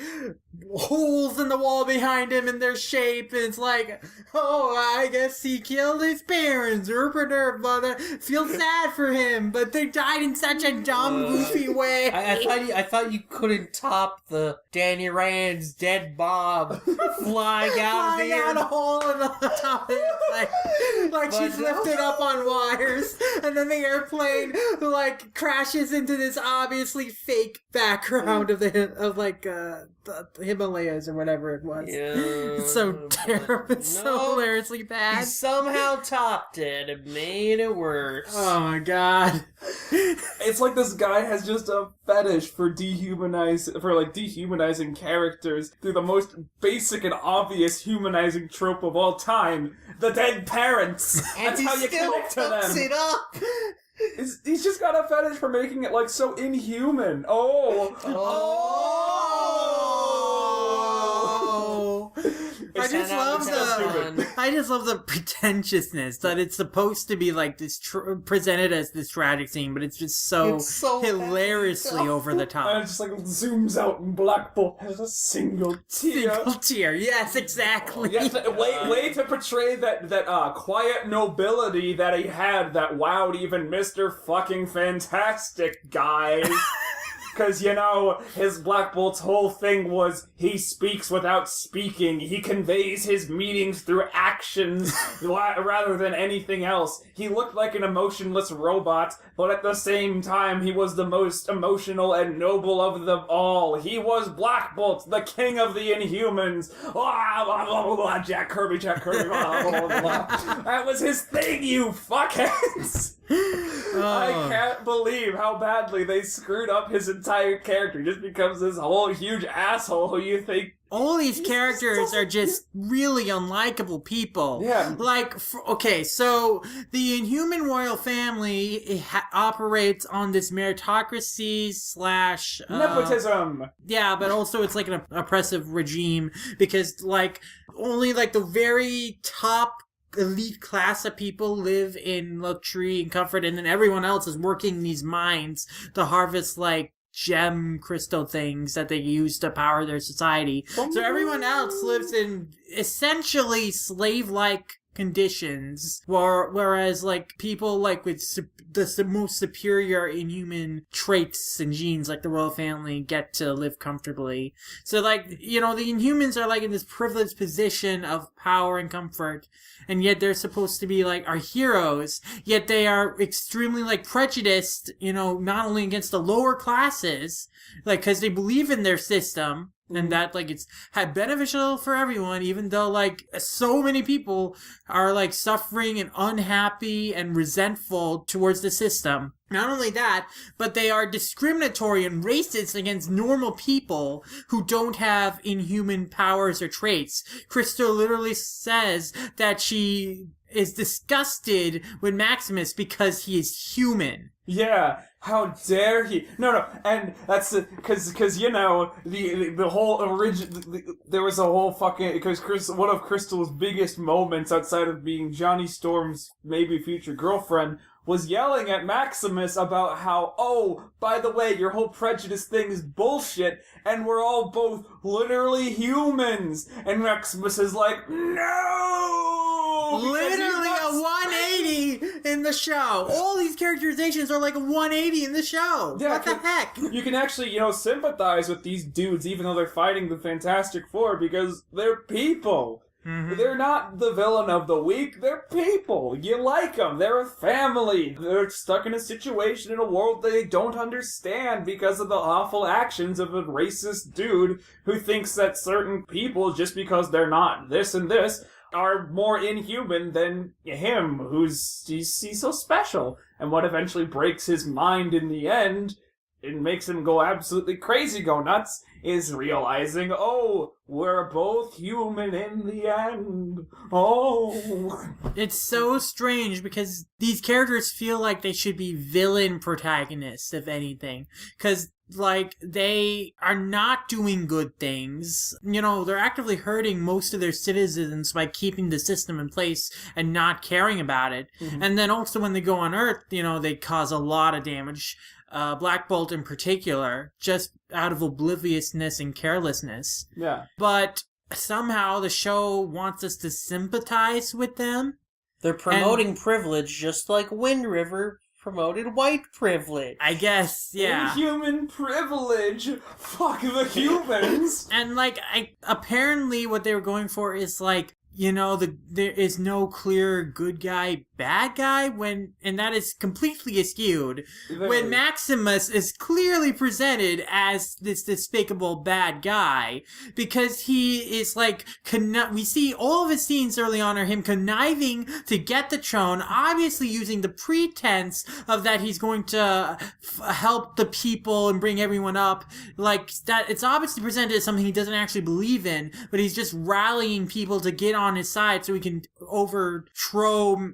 holes in the wall behind him in their shape, and it's like, oh, I guess he killed his parents. But feel sad for him, but they died in such a dumb, goofy way. I thought you couldn't top the Danny Rand's dead mom flying out of the Flying out a air. hole in the top of it, like she's lifted up on wires, and then the airplane like crashes into this obviously fake background of the Himalayas or whatever it was. Yeah, It's so terrible. It's so no, hilariously he bad. somehow topped it and made it worse. Oh my god. It's like this guy has just a fetish for dehumanizing characters through the most basic and obvious humanizing trope of all time: the dead parents. And That's he how you still connect to fucks them. it up. He's just got a fetish for making it like so inhuman. Oh. I just love the pretentiousness that it's supposed to be like this presented as this tragic scene, but it's just so, hilariously over the And top. it just like zooms out and Black Bolt has a single tear. Single tear, yes, exactly. Yes, way to portray that quiet nobility that he had that wowed even Mr. fucking Fantastic, guys. Because, you know, his Black Bolt's whole thing was he speaks without speaking. He conveys his meanings through actions rather than anything else. He looked like an emotionless robot, but at the same time, he was the most emotional and noble of them all. He was Black Bolt, the king of the Inhumans. Blah, blah, blah, blah, Jack Kirby, blah, blah, blah, blah. That was his thing, you fuckheads! I can't believe how badly they screwed up his entire character. He just becomes this whole huge asshole who you think... All these characters are just really unlikable people. Yeah. Like, okay, so the Inhuman royal family operates on this meritocracy slash... nepotism! Yeah, but also it's like an oppressive regime because, like, only, like, the very top elite class of people live in luxury and comfort, and then everyone else is working in these mines to harvest, like, gem crystal things that they use to power their society. So everyone else lives in essentially slave-like conditions, whereas like people like with the most superior inhuman traits and genes like the royal family get to live comfortably. So like, you know, the Inhumans are like in this privileged position of power and comfort, and yet they're supposed to be like our heroes, yet they are extremely like prejudiced, you know, not only against the lower classes, like because they believe in their system, And that, like, it's beneficial for everyone, even though, like, so many people are, like, suffering and unhappy and resentful towards the system. Not only that, but they are discriminatory and racist against normal people who don't have inhuman powers or traits. Crystal literally says that she is disgusted with Maximus because he is human. Yeah, how dare he? No, and that's because you know the whole there was a whole fucking because one of Crystal's biggest moments outside of being Johnny Storm's maybe future girlfriend was yelling at Maximus about how, oh, by the way, your whole prejudice thing is bullshit, and we're all both literally humans. And Maximus is like, no! Literally a 180 in the show. All these characterizations are like a 180 in the show. Yeah, what the heck? You can actually, sympathize with these dudes even though they're fighting the Fantastic Four because they're people. Mm-hmm. They're not the villain of the week. They're people. You like them. They're a family. They're stuck in a situation in a world they don't understand because of the awful actions of a racist dude who thinks that certain people, just because they're not this and this, are more inhuman than him, he's so special. And what eventually breaks his mind in the end, it makes him go absolutely crazy, go nuts, is realizing, oh, we're both human in the end. Oh. It's so strange because these characters feel like they should be villain protagonists, if anything. Because, like, they are not doing good things. They're actively hurting most of their citizens by keeping the system in place and not caring about it. Mm-hmm. And then also when they go on Earth, they cause a lot of damage. Black Bolt in particular, just out of obliviousness and carelessness. Yeah. But somehow the show wants us to sympathize with them. They're promoting privilege just like Wind River promoted white privilege. I guess, yeah. Inhuman privilege! Fuck the humans! And, like, apparently what they were going for is, like, there is no clear good guy, bad guy, and that is completely askewed. When Maximus is clearly presented as this despicable bad guy, because he is like, we see all of his scenes early on are him conniving to get the throne, obviously using the pretense of that he's going to help the people and bring everyone up, like, that it's obviously presented as something he doesn't actually believe in, but he's just rallying people to get on his side so he can overthrow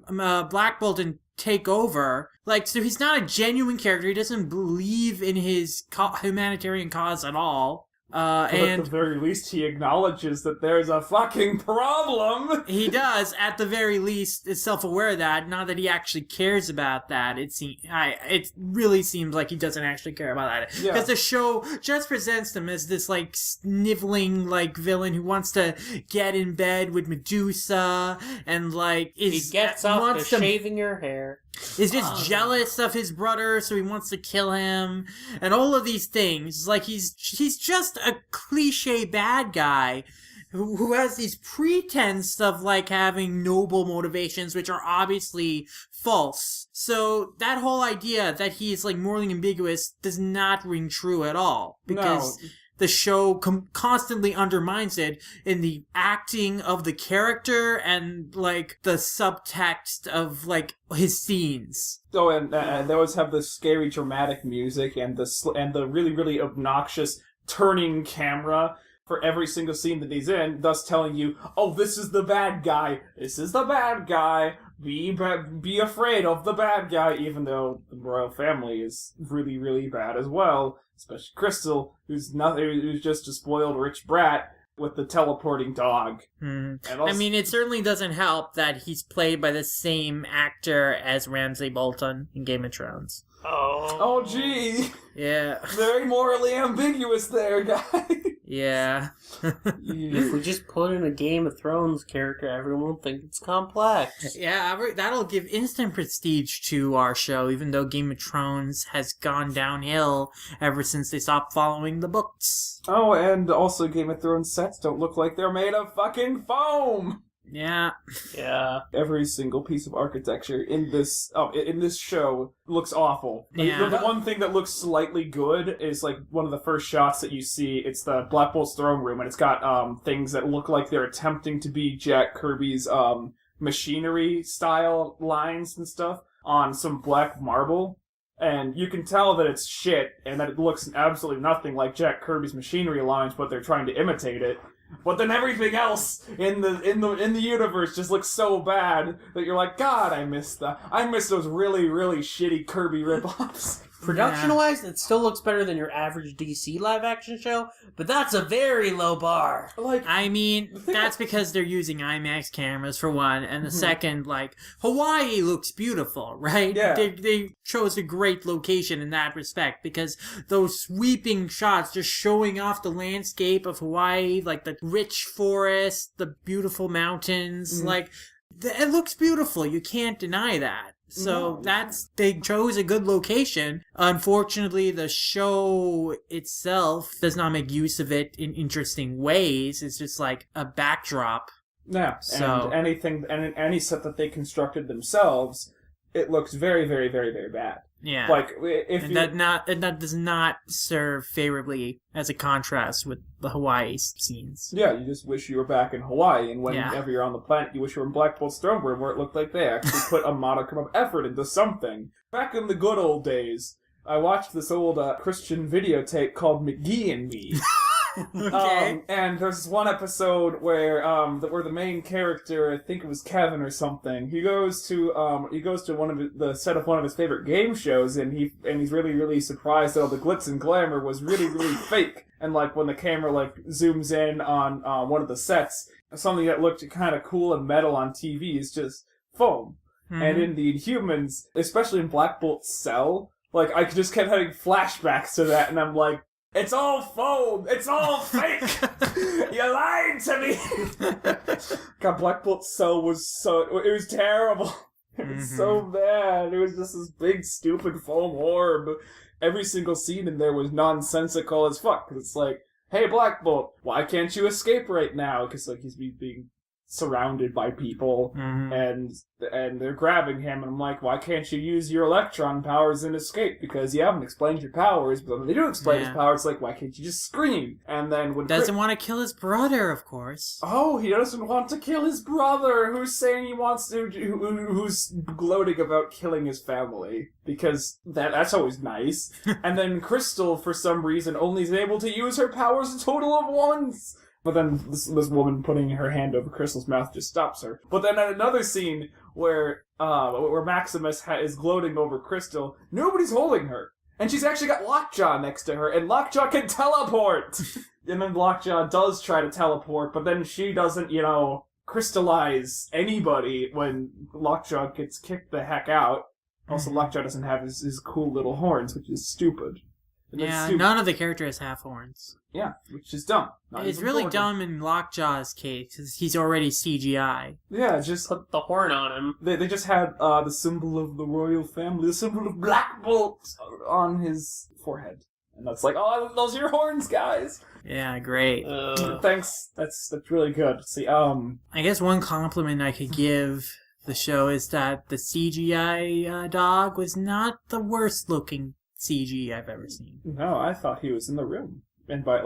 Black Bolt and take over. Like, so he's not a genuine character. He doesn't believe in his humanitarian cause at all. And at the very least, he acknowledges that there's a fucking problem. He does, at the very least, is self-aware of that. Not that he actually cares about that. It really seems like he doesn't actually care about that. Because the show just presents him as this, like, sniveling, like, villain who wants to get in bed with Medusa and, like, he gets off to shaving your hair. Is just jealous of his brother, so he wants to kill him, and all of these things. Like, he's just a cliche bad guy who has these pretense of, like, having noble motivations, which are obviously false. So that whole idea that he's, like, morally ambiguous does not ring true at all. Because the show constantly undermines it in the acting of the character and, like, the subtext of, like, his scenes. Oh, and they always have the scary dramatic music and the really, really obnoxious turning camera for every single scene that he's in, thus telling you, oh, this is the bad guy. This is the bad guy. Be afraid of the bad guy, even though the royal family is really, really bad as well. Especially Crystal, who's just a spoiled rich brat with the teleporting dog. And also, I mean, it certainly doesn't help that he's played by the same actor as Ramsay Bolton in Game of Thrones. Oh, gee. Yeah. Very morally ambiguous there, guy. Yeah. If we just put in a Game of Thrones character, everyone will think it's complex. Yeah, that'll give instant prestige to our show, even though Game of Thrones has gone downhill ever since they stopped following the books. Oh, and also Game of Thrones sets don't look like they're made of fucking foam! Yeah. Yeah. Every single piece of architecture in this show looks awful. Like, Yeah. the one thing that looks slightly good is like one of the first shots that you see. It's the Black Bolt's throne room, and it's got things that look like they're attempting to be Jack Kirby's machinery style lines and stuff on some black marble. And you can tell that it's shit and that it looks absolutely nothing like Jack Kirby's machinery lines, but they're trying to imitate it. But then everything else in the universe just looks so bad that you're like, God, I miss those really, really shitty Kirby ripoffs. Production-wise, it still looks better than your average DC live-action show, but that's a very low bar. Like, I mean, that's because they're using IMAX cameras for one, and the second, like, Hawaii looks beautiful, right? Yeah. They chose a great location in that respect, because those sweeping shots just showing off the landscape of Hawaii, like the rich forest, the beautiful mountains, like, it looks beautiful. You can't deny that. So they chose a good location. Unfortunately, the show itself does not make use of it in interesting ways. It's just like a backdrop. Yeah, So- and any set that they constructed themselves, it looks very, very, very, very bad. Yeah. Like, if and you... that does not serve favorably as a contrast with the Hawaii scenes. Yeah, you just wish you were back in Hawaii, and whenever you're on the planet, you wish you were in Black Bolt's throne room, where it looked like they actually put a modicum of effort into something. Back in the good old days, I watched this old Christian videotape called McGee and Me. Okay. And there's this one episode where the main character, I think it was Kevin or something, he goes to the set of one of his favorite game shows, and he's really, really surprised that all the glitz and glamour was really, really fake. And like when the camera like zooms in on one of the sets, something that looked kind of cool and metal on TV is just foam. And in the Inhumans, especially in Black Bolt's cell, like I just kept having flashbacks to that, and I'm like, it's all foam! It's all fake! You lied to me! God, Black Bolt's cell was it was terrible. It was so bad. It was just this big, stupid foam orb. Every single scene in there was nonsensical as fuck. Cause it's like, hey, Black Bolt, why can't you escape right now? Because like he's being surrounded by people, and they're grabbing him, and I'm like, why can't you use your electron powers and escape? Because you haven't explained your powers, but when they do explain his powers, like, why can't you just scream? And then when doesn't want to kill his brother, of course. Oh, he doesn't want to kill his brother, who's saying he wants to, who's gloating about killing his family, because that's always nice. And then Crystal, for some reason, only is able to use her powers a total of once. But then this woman putting her hand over Crystal's mouth just stops her. But then at another scene where Maximus is gloating over Crystal, nobody's holding her. And she's actually got Lockjaw next to her, and Lockjaw can teleport! And then Lockjaw does try to teleport, but then she doesn't, crystallize anybody when Lockjaw gets kicked the heck out. Also, Lockjaw doesn't have his cool little horns, which is stupid. None of the characters have horns. Yeah, which is dumb. It's really dumb in Lockjaw's case, because he's already CGI. Yeah, just Put the horn on him. They just had the symbol of the royal family, the symbol of Black Bolt on his forehead. And that's like, oh, those are your horns, guys! Yeah, great. Thanks, that's really good. See, I guess one compliment I could give the show is that the CGI dog was not the worst looking CG I've ever seen. No, I thought he was in the room. And by,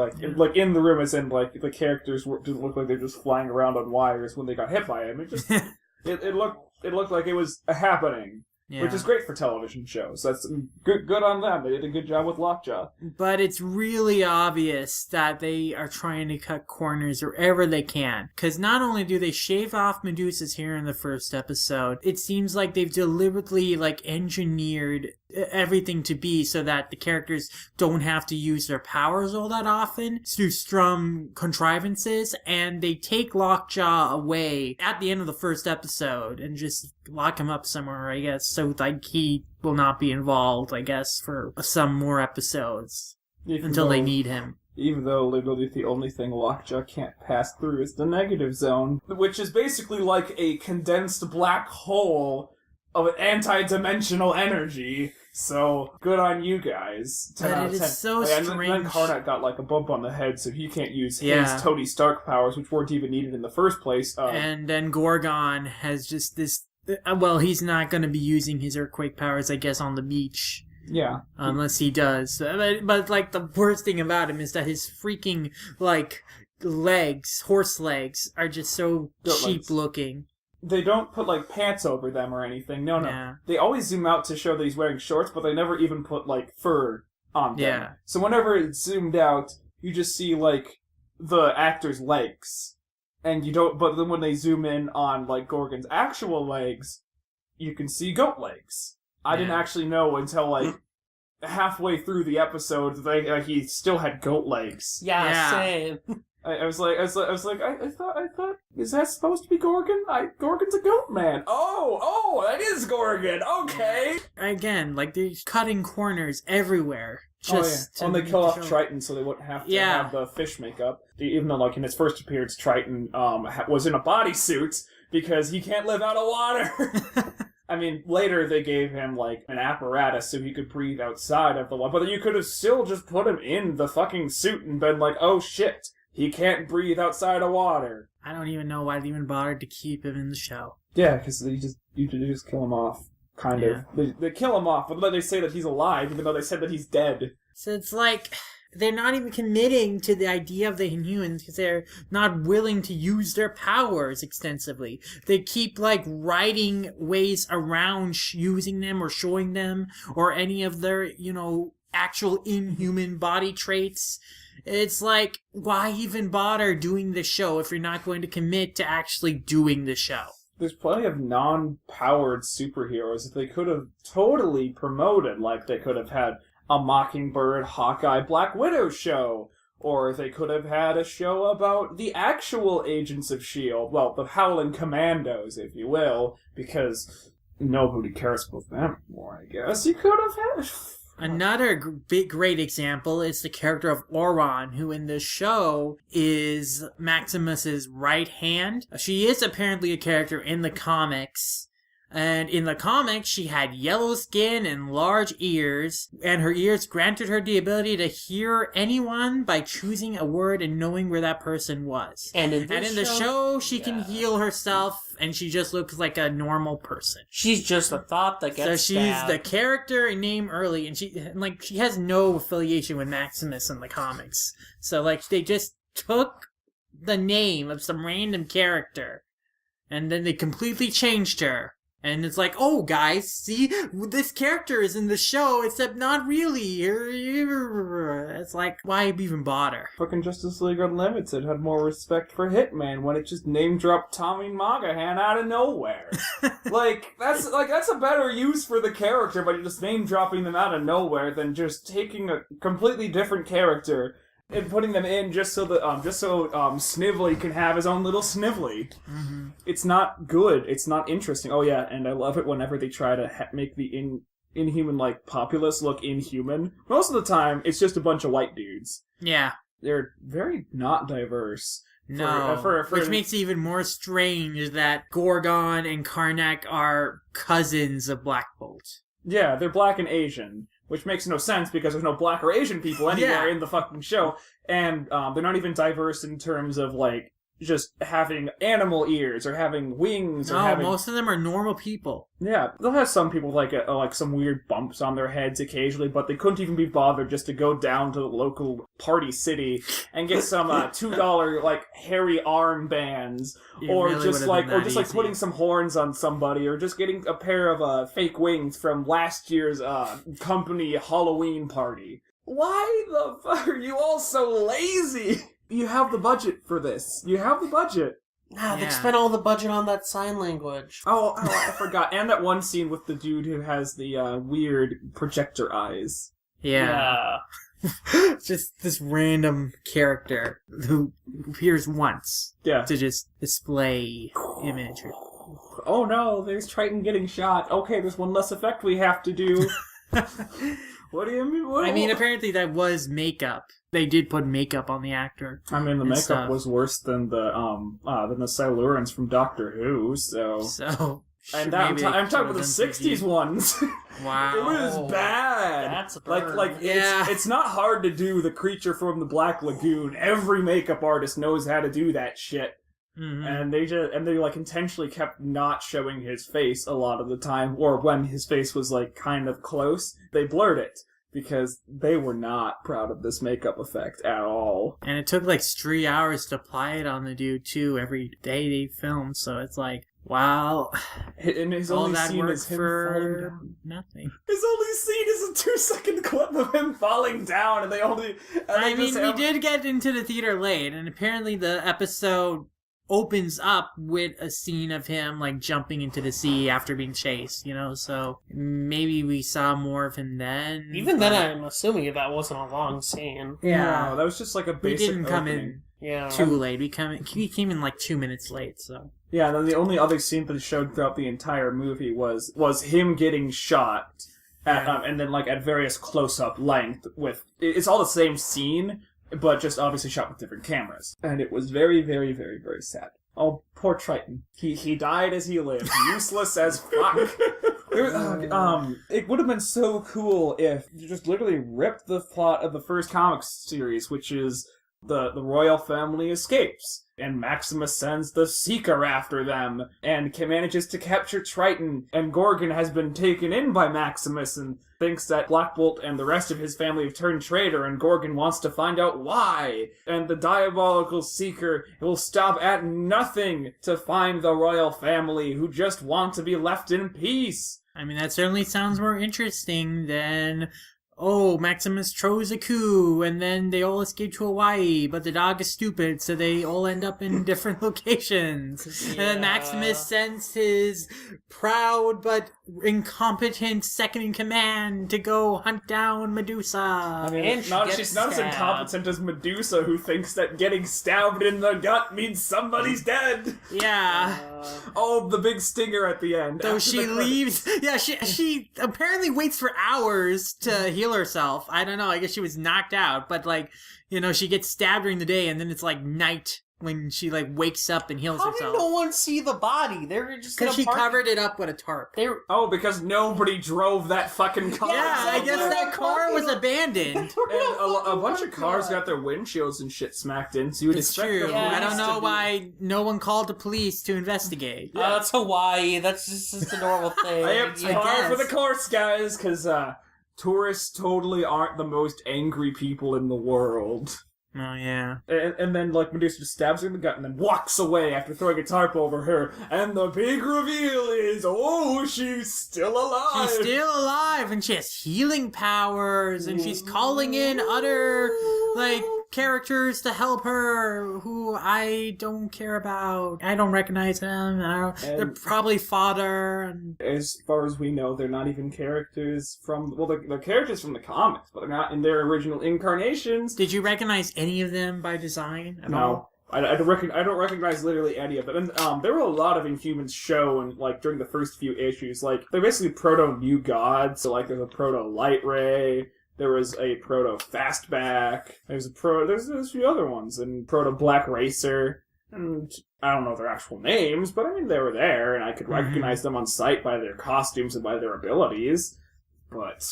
in the room as in, the characters didn't look like they're just flying around on wires when they got hit by him. It just, it looked like it was happening. Yeah. Which is great for television shows. That's good on them. They did a good job with Lockjaw. But it's really obvious that they are trying to cut corners wherever they can. Because not only do they shave off Medusa's hair in the first episode, it seems like they've deliberately engineered everything to be so that the characters don't have to use their powers all that often to strum contrivances, and they take Lockjaw away at the end of the first episode and just lock him up somewhere, I guess, so he will not be involved, I guess, for some more episodes until they need him. Even though literally the only thing Lockjaw can't pass through is the negative zone, which is basically like a condensed black hole of anti-dimensional energy. So good on you guys. 10 But out it of is 10. so And strange. then Karnak got like a bump on the head, so he can't use Yeah. his Tony Stark powers, which weren't even needed in the first place. And then Gorgon has just this... well, he's not going to be using his earthquake powers, I guess, on the beach. Yeah. Unless he does. But, like, the worst thing about him is that his freaking, like, horse legs, are just so Goat cheap legs. looking. They don't put, like, pants over them or anything. No. Yeah. They always zoom out to show that he's wearing shorts, but they never even put, like, fur on them. Yeah. So whenever it's zoomed out, you just see, like, the actor's legs. And you don't... But then when they zoom in on, like, Gorgon's actual legs, you can see goat legs. I didn't actually know until, like, halfway through the episode that he still had goat legs. Yeah, same. I was like, I thought, is that supposed to be Gorgon? Gorgon's a goat man. Oh, that is Gorgon. Okay. Again, like, they're cutting corners everywhere. Just And they kill off Triton so they wouldn't have to Yeah. have the fish makeup. Even though, like, in his first appearance, Triton was in a bodysuit because he can't live out of water. I mean, later they gave him, like, an apparatus so he could breathe outside of the water. But then you could have still just put him in the fucking suit and been like, oh shit, he can't breathe outside of water. I don't even know why they even bothered to keep him in the show. Yeah, because you just kill him off. Kind of. They kill him off, but then they say that he's alive, even though they said that he's dead. So it's like, they're not even committing to the idea of the Inhumans because they're not willing to use their powers extensively. They keep, like, writing ways around using them or showing them or any of their, actual inhuman body traits. It's like, why even bother doing the show if you're not going to commit to actually doing the show? There's plenty of non-powered superheroes that they could have totally promoted. Like, they could have had a Mockingbird, Hawkeye, Black Widow show. Or they could have had a show about the actual Agents of S.H.I.E.L.D. Well, the Howling Commandos, if you will. Because nobody cares about them anymore, I guess. You could have had... Another great example is the character of Auron, who in the show is Maximus's right hand. She is apparently a character in the comics. And in the comics, she had yellow skin and large ears, and her ears granted her the ability to hear anyone by choosing a word and knowing where that person was. And in the show, she can heal herself, and she just looks like a normal person. She's just a thought that gets So she's stabbed. the character in name early, and she has no affiliation with Maximus in the comics. So, like, they just took the name of some random character, and then they completely changed her. And it's like, oh, guys, see? This character is in the show, except not really. It's like, why even bother? Fucking Justice League Unlimited had more respect for Hitman when it just name-dropped Tommy Magahan out of nowhere. That's a better use for the character, but you're just name-dropping them out of nowhere than just taking a completely different character and putting them in just so Snively can have his own little Snively. Mm-hmm. It's not good. It's not interesting. Oh yeah, and I love it whenever they try to make the Inhuman populace look inhuman. Most of the time, it's just a bunch of white dudes. Yeah. They're very not diverse. No, which makes it even more strange that Gorgon and Karnak are cousins of Black Bolt. Yeah, they're black and Asian, which makes no sense because there's no black or Asian people anywhere in the fucking show. And they're not even diverse in terms of, just having animal ears or having wings or having... most of them are normal people. Yeah, they'll have some people like some weird bumps on their heads occasionally, but they couldn't even be bothered just to go down to the local party city and get some $2 hairy armbands, or just putting some horns on somebody, or just getting a pair of fake wings from last year's company Halloween party. Why the fuck are you all so lazy? You have the budget for this. You have the budget. They spent all the budget on that sign language. Oh, I forgot. And that one scene with the dude who has the weird projector eyes. Yeah. Just this random character who appears once. Yeah. To just display imagery. Oh no, there's Triton getting shot. Okay, there's one less effect we have to do. What do you mean? Apparently that was makeup. They did put makeup on the actor. I mean, the makeup was worse than the Silurians from Doctor Who, so... And Maybe I'm talking about they the should've done 60s ones. Wow. It was bad. That's a burn. It's not hard to do the creature from the Black Lagoon. Every makeup artist knows how to do that shit. Mhm. And they like intentionally kept not showing his face a lot of the time, or when his face was like kind of close, they blurred it because they were not proud of this makeup effect at all. And it took like 3 hours to apply it on the dude too. Every day they filmed, so it's like, wow. And his All only that scene work is him falling for down. nothing. His only scene is a 2-second clip of him falling down, and they only. I mean, we did get into the theater late, and apparently the episode opens up with a scene of him like jumping into the sea after being chased, you know, so maybe we saw more of him then. Even then, I'm assuming that wasn't a long scene. Yeah. No, that was just like a We basic didn't come opening. in Yeah. too late. We came in like 2 minutes late, so. Yeah, and then the only other scene that showed throughout the entire movie was him getting shot, and then like at various close-up length with. It's all the same scene, but just obviously shot with different cameras. And it was very, very, very, very sad. Oh, poor Triton. He died as he lived, useless as fuck. It would have been so cool if you just literally ripped the plot of the first comics series, which is the royal family escapes, and Maximus sends the Seeker after them, and manages to capture Triton, and Gorgon has been taken in by Maximus, and thinks that Black Bolt and the rest of his family have turned traitor, and Gorgon wants to find out why. And the diabolical Seeker will stop at nothing to find the royal family, who just want to be left in peace. I mean, that certainly sounds more interesting than, oh, Maximus throws a coup, and then they all escape to Hawaii, but the dog is stupid, so they all end up in different locations. And then Maximus sends his proud but incompetent second-in-command to go hunt down Medusa. I mean, she's not as incompetent as Medusa, who thinks that getting stabbed in the gut means somebody's dead. Yeah. Oh, the big stinger at the end. So after she the leaves. Yeah, she apparently waits for hours to heal herself. I don't know. I guess she was knocked out, but like, you know, she gets stabbed during the day, and then it's like night when she like wakes up and heals How herself. did no one see the body? They were just Because she covered it up with a tarp. Oh, because nobody drove that fucking car. Yeah, I guess that car was abandoned. And a bunch of cars got their windshields and shit smacked in, so you would It's expect true. the I police don't know to be- why no one called the police to investigate. That's Hawaii. That's just a normal thing. I am I par for guess. the course, guys, because tourists totally aren't the most angry people in the world. Oh, yeah. And then, like, Medusa just stabs her in the gut and then walks away after throwing a tarp over her. And the big reveal is, oh, she's still alive! She's still alive, and she has healing powers, and she's calling in other, like, characters to help her who I don't care about. I don't recognize them. They're probably fodder. And As far as we know, they're not even characters from... Well, they're characters from the comics, but they're not in their original incarnations. did you recognize any of them by design at all? No. I don't recognize literally any of it. And there were a lot of Inhumans shown, like, during the first few issues. Like, they're basically proto-new gods. So, like, there's a proto-light ray. There was a proto-fastback. There's a few other ones. And proto-black racer. And I don't know their actual names, but I mean, they were there, and I could recognize them on sight by their costumes and by their abilities. But,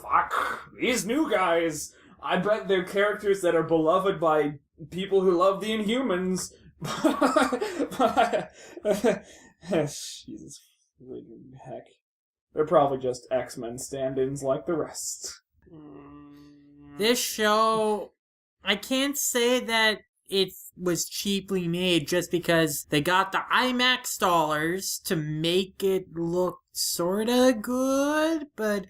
fuck, these new guys... I bet they're characters that are beloved by people who love the Inhumans. Jesus friggin' heck. They're probably just X-Men stand-ins like the rest. This show, I can't say that it was cheaply made just because they got the IMAX dollars to make it look sorta good, but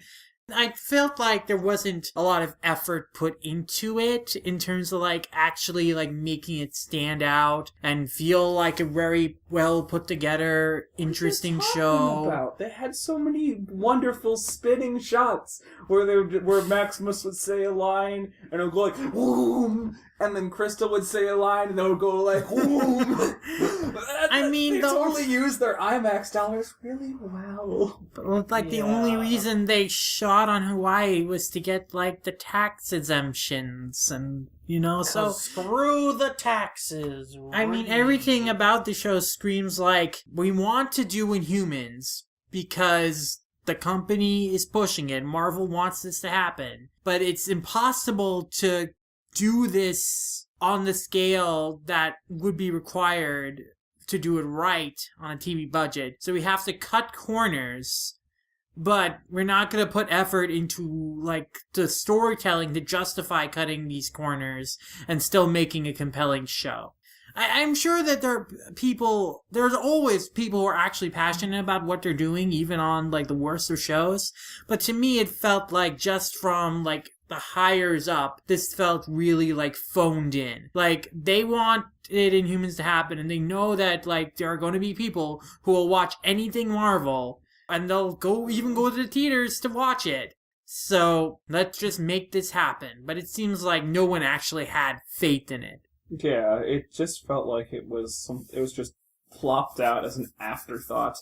I felt like there wasn't a lot of effort put into it in terms of like actually like making it stand out and feel like a very well put together, interesting show. About? They had so many wonderful spinning shots where Maximus would say a line and it would go like boom, and then Crystal would say a line, and they would go like, "Boom." I mean, they totally use their IMAX dollars really well. But, like, the only reason they shot on Hawaii was to get, like, the tax exemptions, and, you know, so... Screw the taxes. I mean, everything about the show screams like, we want to do Inhumans because the company is pushing it. Marvel wants this to happen. But it's impossible to do this on the scale that would be required to do it right on a TV budget. So we have to cut corners, but we're not going to put effort into, like, the storytelling to justify cutting these corners and still making a compelling show. I'm sure that there's always people who are actually passionate about what they're doing, even on, like, the worst of shows. But to me, it felt like just from, like, the hires up, this felt really, like, phoned in. Like, they want Inhumans to happen, and they know that, like, there are going to be people who will watch anything Marvel, and they'll go to the theaters to watch it. So, let's just make this happen. But it seems like no one actually had faith in it. Yeah, it just felt like it was just plopped out as an afterthought,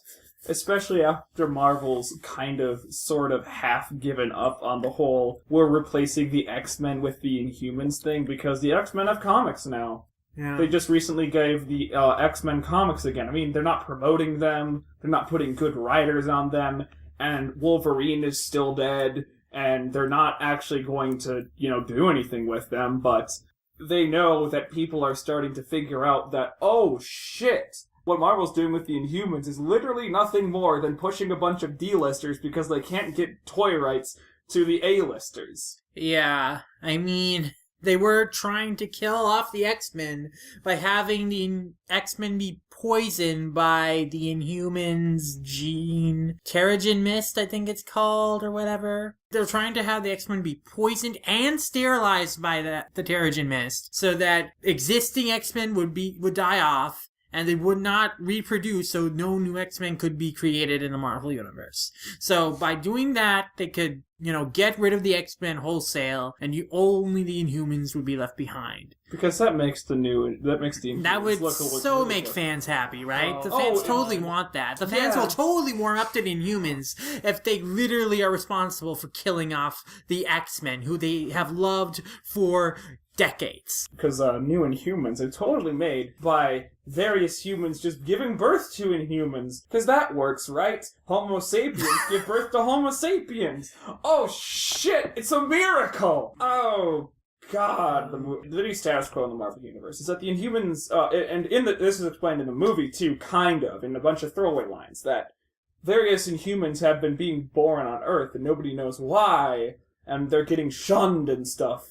especially after Marvel's kind of sort of half given up on the whole we're replacing the X-Men with the Inhumans thing, because the X-Men have comics now. Yeah. They just recently gave the X-Men comics again. I mean, they're not promoting them, they're not putting good writers on them, and Wolverine is still dead, and they're not actually going to, do anything with them, but they know that people are starting to figure out that, oh shit, what Marvel's doing with the Inhumans is literally nothing more than pushing a bunch of D-listers because they can't get toy rights to the A-listers. Yeah, I mean, they were trying to kill off the X-Men by having the X-Men be poisoned by the Inhumans gene. Terrigen Mist, I think it's called, or whatever. They're trying to have the X-Men be poisoned and sterilized by the Terrigen Mist, so that existing X-Men would die off, and they would not reproduce, so no new X-Men could be created in the Marvel Universe. So by doing that, they could, get rid of the X-Men wholesale, and only the Inhumans would be left behind. Because that makes the Inhumans That would look so really make good. fans happy, right? The fans totally want that. The fans will totally warm up to the Inhumans if they literally are responsible for killing off the X-Men, who they have loved for decades. Because new Inhumans are totally made by various humans just giving birth to Inhumans. Because that works, right? Homo sapiens give birth to Homo sapiens. Oh shit, it's a miracle! Oh god. The new status quo in the Marvel Universe is that the Inhumans, this is explained in the movie too, kind of, in a bunch of throwaway lines, that various Inhumans have been being born on Earth and nobody knows why, and they're getting shunned and stuff.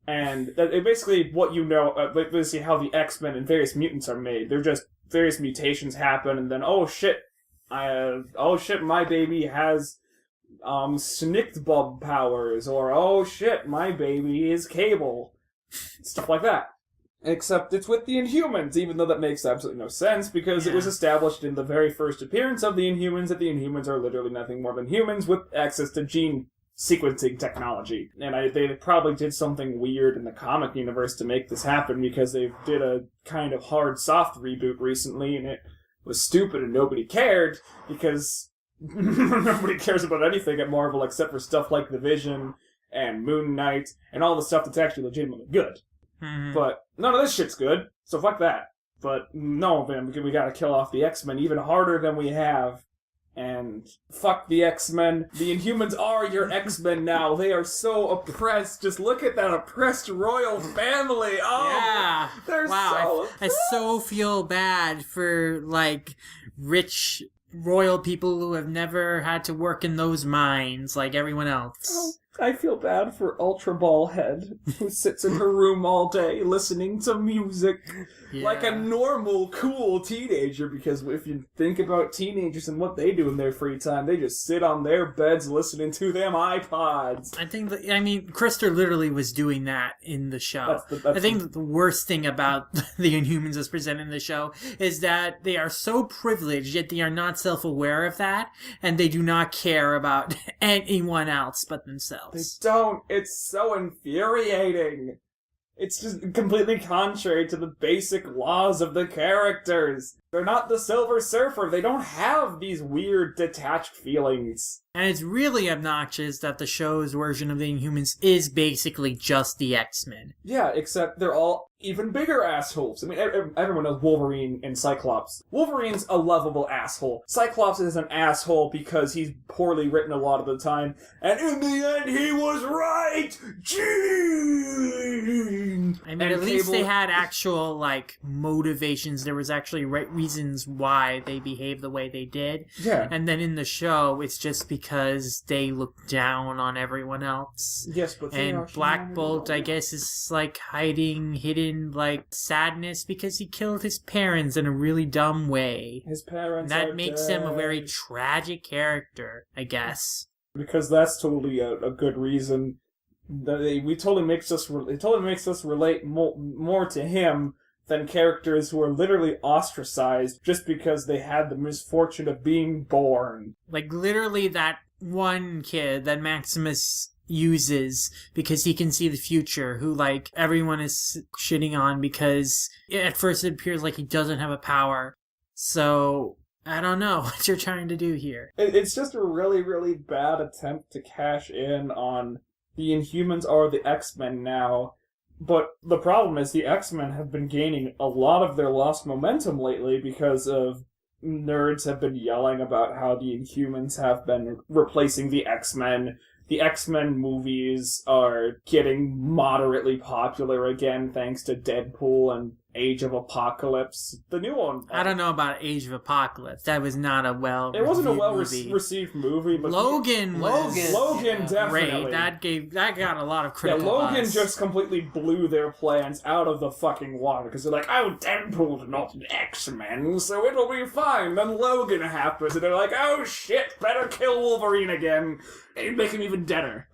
And basically what basically how the X-Men and various mutants are made. They're just, various mutations happen, and then, oh shit, my baby has Sniktbulb powers, or oh shit, my baby is Cable. Stuff like that. Except it's with the Inhumans, even though that makes absolutely no sense, because it was established in the very first appearance of the Inhumans that the Inhumans are literally nothing more than humans with access to gene sequencing technology. And they probably did something weird in the comic universe to make this happen, because they did a kind of hard-soft reboot recently, and it was stupid and nobody cared, because nobody cares about anything at Marvel except for stuff like The Vision and Moon Knight and all the stuff that's actually legitimately good. Mm-hmm. But none of this shit's good, so fuck that. But no, man, we gotta kill off the X-Men even harder than we have. And fuck the X-Men. The Inhumans are your X-Men now. They are so oppressed. Just look at that oppressed royal family. Oh, yeah. They're so oppressed. I so feel bad for, like, rich royal people who have never had to work in those mines like everyone else. Oh, I feel bad for Ultra Ball Head, who sits in her room all day listening to music like a normal, cool teenager, because if you think about teenagers and what they do in their free time, they just sit on their beds listening to them iPods. I think Krister literally was doing that in the show. I think the worst thing about the Inhumans as presented in the show is that they are so privileged, yet they are not self-aware of that, and they do not care about anyone else but themselves. They don't. It's so infuriating. It's just completely contrary to the basic laws of the characters. They're not the Silver Surfer. They don't have these weird, detached feelings. And it's really obnoxious that the show's version of the Inhumans is basically just the X-Men. Yeah, except they're all even bigger assholes. I mean, everyone knows Wolverine and Cyclops. Wolverine's a lovable asshole. Cyclops is an asshole because he's poorly written a lot of the time. And in the end, he was right! Gene! I mean, at least they had actual, like, motivations. There was actually reasons why they behaved the way they did. Yeah. And then in the show, it's just because they look down on everyone else. Yes, but and Black Bolt, I guess, is like hidden like sadness because he killed his parents in a really dumb way. His parents and that are makes dead. him a very tragic character, I guess. Because that's totally a good reason. It totally makes us relate more to him than characters who are literally ostracized just because they had the misfortune of being born. Like, literally that one kid that Maximus uses because he can see the future, who, like, everyone is shitting on because at first it appears like he doesn't have a power. So, I don't know what you're trying to do here. It's just a really, really bad attempt to cash in on the Inhumans or the X-Men now. But the problem is the X-Men have been gaining a lot of their lost momentum lately because of nerds have been yelling about how the Inhumans have been replacing the X-Men. The X-Men movies are getting moderately popular again thanks to Deadpool and Age of Apocalypse. The new one. I don't know about Age of Apocalypse. That was not a It wasn't a movie. received movie, but Logan definitely. Great. That got a lot of critical Logan buzz. just completely blew their plans out of the fucking water because they're like, oh, Deadpool's not an X-Men, so it'll be fine. Then Logan happens, and they're like, oh shit, better kill Wolverine again. It'd make him even deader.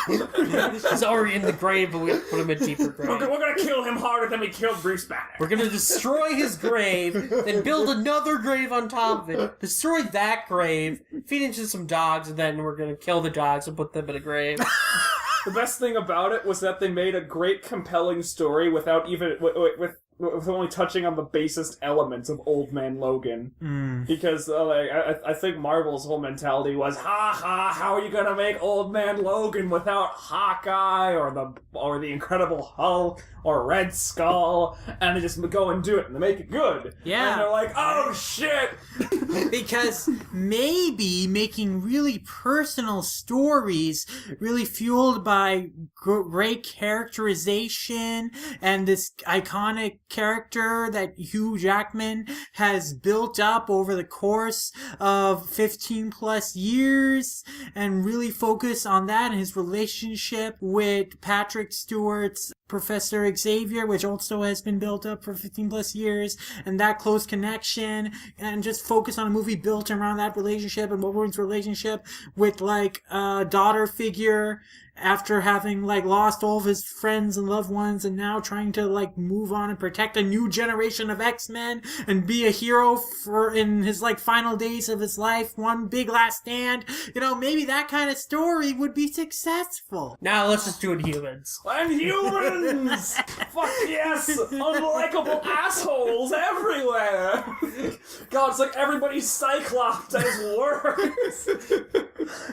He's already in the grave, but we have to put him in deeper grave. We're gonna kill him harder than we killed Bruce Banner. We're gonna destroy his grave, then build another grave on top of it, destroy that grave, feed it to some dogs, and then we're gonna kill the dogs and put them in a grave. The best thing about it was that they made a great, compelling story without even with only touching on the basest elements of Old Man Logan. Because I think Marvel's whole mentality was, how are you gonna make Old Man Logan without Hawkeye or the Incredible Hulk or Red Skull? And they just go and do it and they make it good. Yeah. And they're like, oh shit! Because maybe making really personal stories, really fueled by great characterization and this iconic character that Hugh Jackman has built up over the course of 15 plus years, and really focus on that and his relationship with Patrick Stewart's Professor Xavier, which also has been built up for 15 plus years, and that close connection, and just focus on a movie built around that relationship and Wolverine's relationship with, like, a daughter figure after having, like, lost all of his friends and loved ones and now trying to, like, move on and protect a new generation of X-Men and be a hero for in his, like, final days of his life, one big last stand. You know, maybe that kind of story would be successful. Now let's just do Inhumans. Inhumans! Fuck yes! Unlikable assholes everywhere! God, it's like everybody's Cyclops at his worst!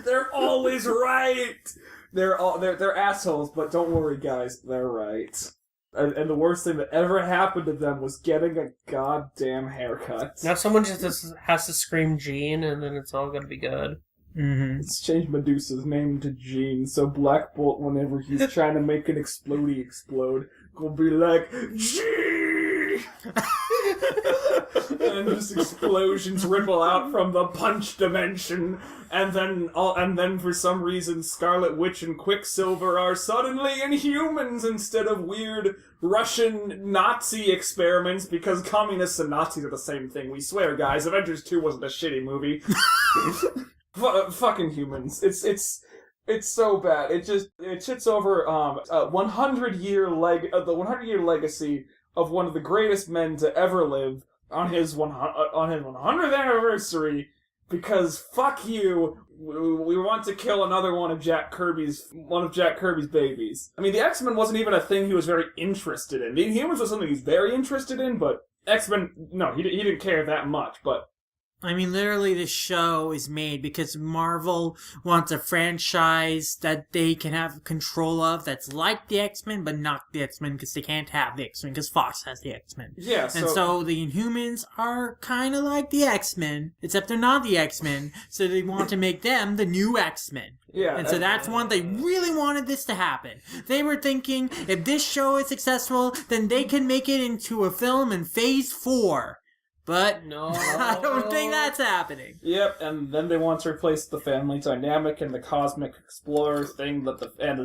They're always right! They're assholes, but don't worry, guys, they're right. And the worst thing that ever happened to them was getting a goddamn haircut. Now someone just has to scream Gene, and then it's all gonna be good. Mm-hmm. Let's change Medusa's name to Gene, so Black Bolt, whenever he's trying to make an explodey explode, will be like, Gene! And just explosions ripple out from the punch dimension, and then for some reason Scarlet Witch and Quicksilver are suddenly Inhumans instead of weird Russian Nazi experiments, because communists and Nazis are the same thing, we swear, guys. Avengers 2 wasn't a shitty movie. Fucking humans. It's so bad. It shits over 100-year the 100-year legacy of one of the greatest men to ever live on his 100th anniversary. because fuck you, we want to kill another one of Jack Kirby's babies. I mean, the X-Men wasn't even a thing he was very interested in. The Inhumans was something he's very interested in, but X-Men, no, he didn't care that much, but... I mean, literally, this show is made because Marvel wants a franchise that they can have control of that's like the X-Men, but not the X-Men because they can't have the X-Men because Fox has the X-Men. Yeah, And so the Inhumans are kind of like the X-Men, except they're not the X-Men, so they want to make them the new X-Men. Yeah, And so that's one, they really wanted this to happen. They were thinking, if this show is successful, then they can make it into a film in Phase 4. But No. I don't think that's happening. Yep, and then they want to replace the family dynamic and the cosmic explorer thing, and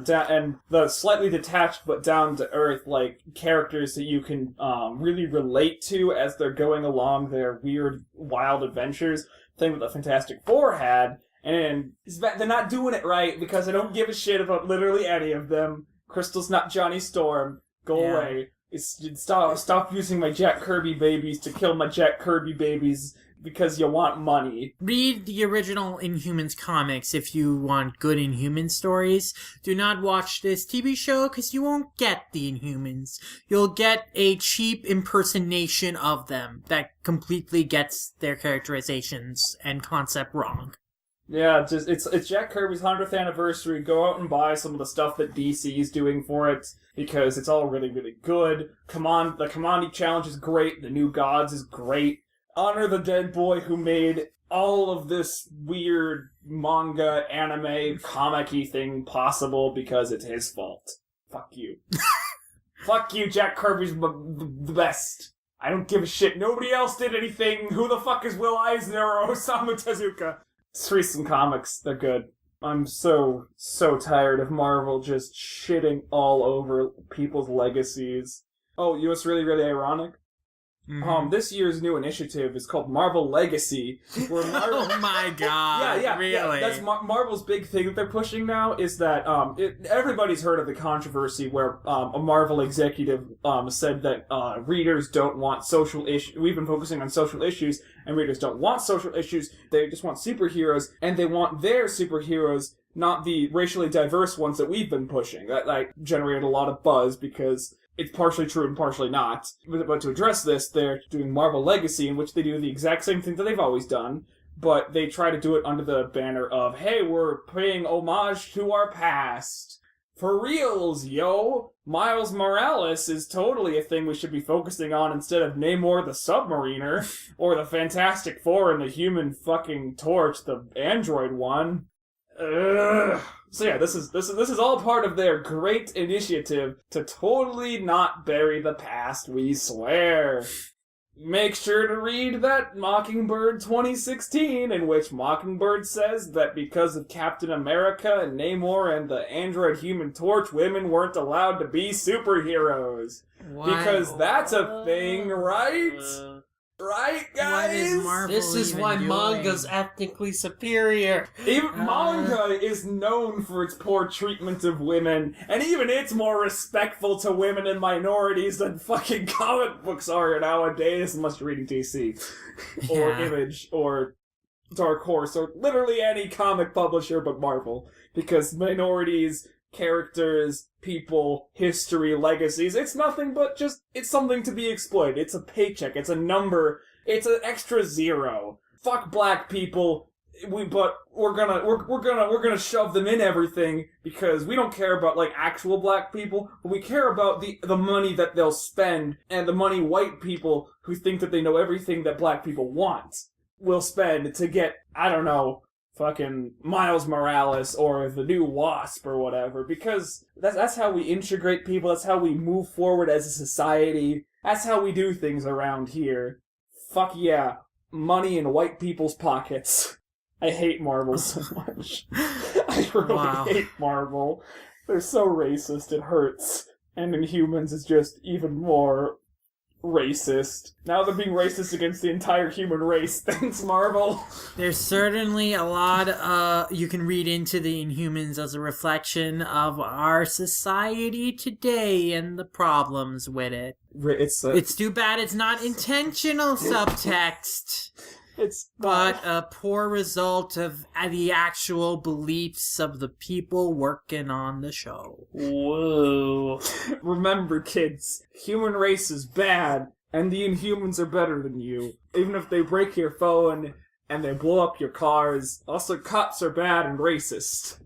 the slightly detached but down to earth like characters that you can really relate to as they're going along their weird, wild adventures. Thing that the Fantastic Four had, and they're not doing it right because I don't give a shit about literally any of them. Crystal's not Johnny Storm. Go away. Stop using my Jack Kirby babies to kill my Jack Kirby babies because you want money. Read the original Inhumans comics if you want good Inhuman stories. Do not watch this TV show because you won't get the Inhumans. You'll get a cheap impersonation of them that completely gets their characterizations and concept wrong. Yeah, it's Jack Kirby's 100th anniversary. Go out and buy some of the stuff that DC is doing for it, because it's all really, really good. The Commandi Challenge is great. The New Gods is great. Honor the dead boy who made all of this weird manga, anime, comic-y thing possible, because it's his fault. Fuck you. Fuck you, Jack Kirby's the best. I don't give a shit. Nobody else did anything. Who the fuck is Will Eisner or Osamu Tezuka? Just read some comics. They're good. I'm so tired of Marvel just shitting all over people's legacies. Oh, you know what's really, really ironic? Mm-hmm. This year's new initiative is called Marvel Legacy. Where Marvel... Oh my god! Really? Yeah, that's Marvel's big thing that they're pushing now. Is that everybody's heard of the controversy where a Marvel executive said that readers don't want social issues. We've been focusing on social issues, and readers don't want social issues. They just want superheroes, and they want their superheroes, not the racially diverse ones that we've been pushing. That generated a lot of buzz because it's partially true and partially not. But to address this, they're doing Marvel Legacy, in which they do the exact same thing that they've always done, but they try to do it under the banner of, hey, we're paying homage to our past. For reals, yo! Miles Morales is totally a thing we should be focusing on instead of Namor the Submariner, or the Fantastic Four and the Human fucking Torch, the android one. Ugh. So yeah, this is all part of their great initiative to totally not bury the past, we swear. Make sure to read that Mockingbird 2016, in which Mockingbird says that because of Captain America and Namor and the android Human Torch, women weren't allowed to be superheroes. What? Because that's a thing, right? Right, guys? What is Marvel This is even why doing? manga's ethnically superior. Even manga is known for its poor treatment of women, and even it's more respectful to women and minorities than fucking comic books are nowadays, unless you're reading DC, or Yeah. Image, or Dark Horse, or literally any comic publisher but Marvel, because minorities, characters, people, history, legacies, it's nothing but just, it's something to be exploited. It's a paycheck, it's a number, it's an extra zero. Fuck black people, but we're gonna shove them in everything because we don't care about like actual black people, but we care about the money that they'll spend and the money white people who think that they know everything that black people want will spend to get, I don't know, fucking Miles Morales or the new Wasp or whatever, because that's how we integrate people, that's how we move forward as a society, that's how we do things around here. Fuck yeah, money in white people's pockets. I hate Marvel so much. I really hate Marvel. They're so racist, it hurts. And Inhumans is just even more racist. Now they're being racist against the entire human race. Thanks, Marvel. There's certainly a lot you can read into the Inhumans as a reflection of our society today and the problems with it. It's It's too bad it's not intentional subtext. It's but a poor result of the actual beliefs of the people working on the show. Whoa. Remember, kids, human race is bad, and the Inhumans are better than you. Even if they break your phone and they blow up your cars. Also, cops are bad and racist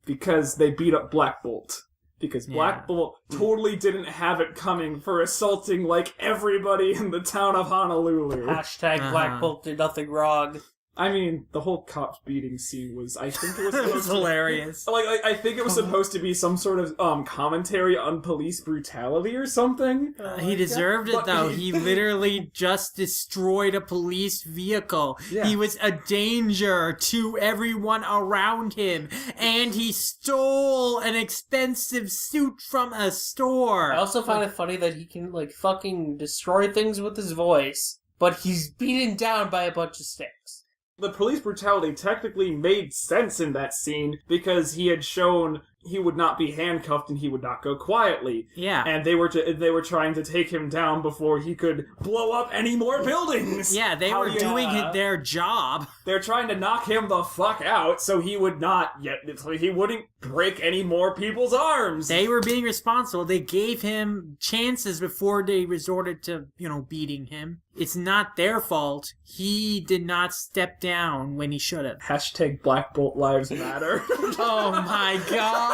because they beat up Black Bolt. Because Black Bolt totally didn't have it coming for assaulting, like, everybody in the town of Honolulu. Hashtag Black Bolt did nothing wrong. I mean, the whole cops beating scene was, I think it was supposed It was hilarious. Like, I think it was supposed to be some sort of commentary on police brutality or something. He deserved it, But though. he- He literally just destroyed a police vehicle. Yeah. He was a danger to everyone around him. And he stole an expensive suit from a store. I also find it funny that he can, like, fucking destroy things with his voice, but he's beaten down by a bunch of sticks. The police brutality technically made sense in that scene because he had shown he would not be handcuffed and he would not go quietly. Yeah. And they were trying to take him down before he could blow up any more buildings. Yeah, they were doing their job. They're trying to knock him the fuck out so he wouldn't break any more people's arms. They were being responsible. They gave him chances before they resorted to, beating him. It's not their fault. He did not step down when he should have. Hashtag Black Bolt Lives Matter. Oh my god!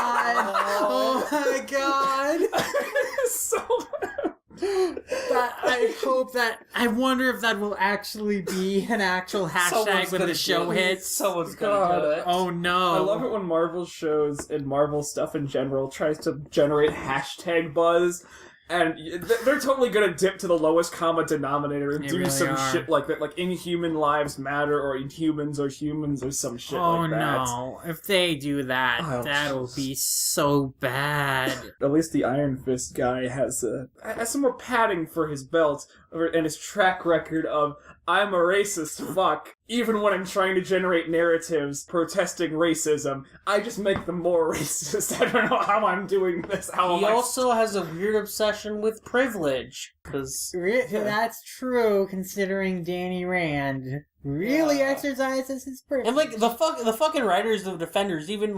Oh my god! So I wonder if that will actually be an actual hashtag when the show hits. Someone's gonna do it. Oh no. I love it when Marvel shows and Marvel stuff in general tries to generate hashtag buzz. And they're totally gonna dip to the lowest common denominator and do really some are. shit like that, like Inhuman Lives Matter or Inhumans or Humans or some shit like that. Oh no. If they do that, Oh, that'll be so bad. At least the Iron Fist guy has some more padding for his belt and his track record of I'm a racist fuck. Even when I'm trying to generate narratives protesting racism, I just make them more racist. I don't know how I'm doing this. He also has a weird obsession with privilege. That's true, considering Danny Rand really exercises his privilege. And, like, the fucking writers of Defenders even,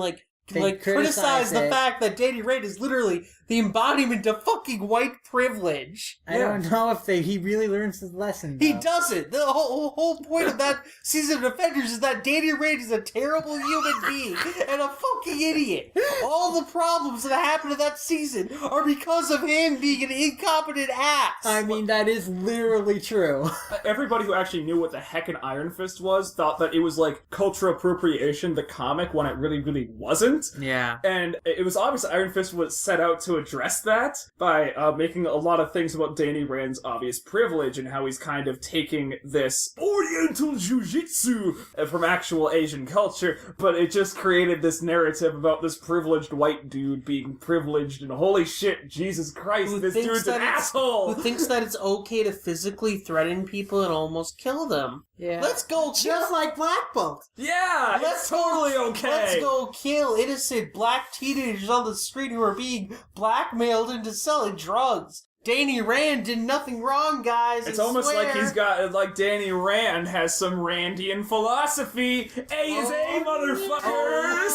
They criticize the it. fact that Danny Rand is literally the embodiment of fucking white privilege. I don't know if he really learns his lesson, though. He doesn't. The whole point of that season of Defenders is that Danny Rand is a terrible human being and a fucking idiot. All the problems that happened in that season are because of him being an incompetent ass. I mean, that is literally true. Everybody who actually knew what the heck an Iron Fist was thought that it was like cultural appropriation, the comic, when it really, really wasn't. Yeah. And it was obvious Iron Fist was set out to address that by making a lot of things about Danny Rand's obvious privilege and how he's kind of taking this Oriental Jiu-Jitsu from actual Asian culture, but it just created this narrative about this privileged white dude being privileged, and holy shit, Jesus Christ, this dude's an asshole! Who thinks that it's okay to physically threaten people and almost kill them. Yeah. Let's go kill... Just like Black Bolt. Yeah, it's totally okay! Let's go kill innocent black teenagers on the street who are being blackmailed into selling drugs. Danny Rand did nothing wrong, guys. It's almost like he's got, like, Danny Rand has some Randian philosophy. A is A, motherfuckers!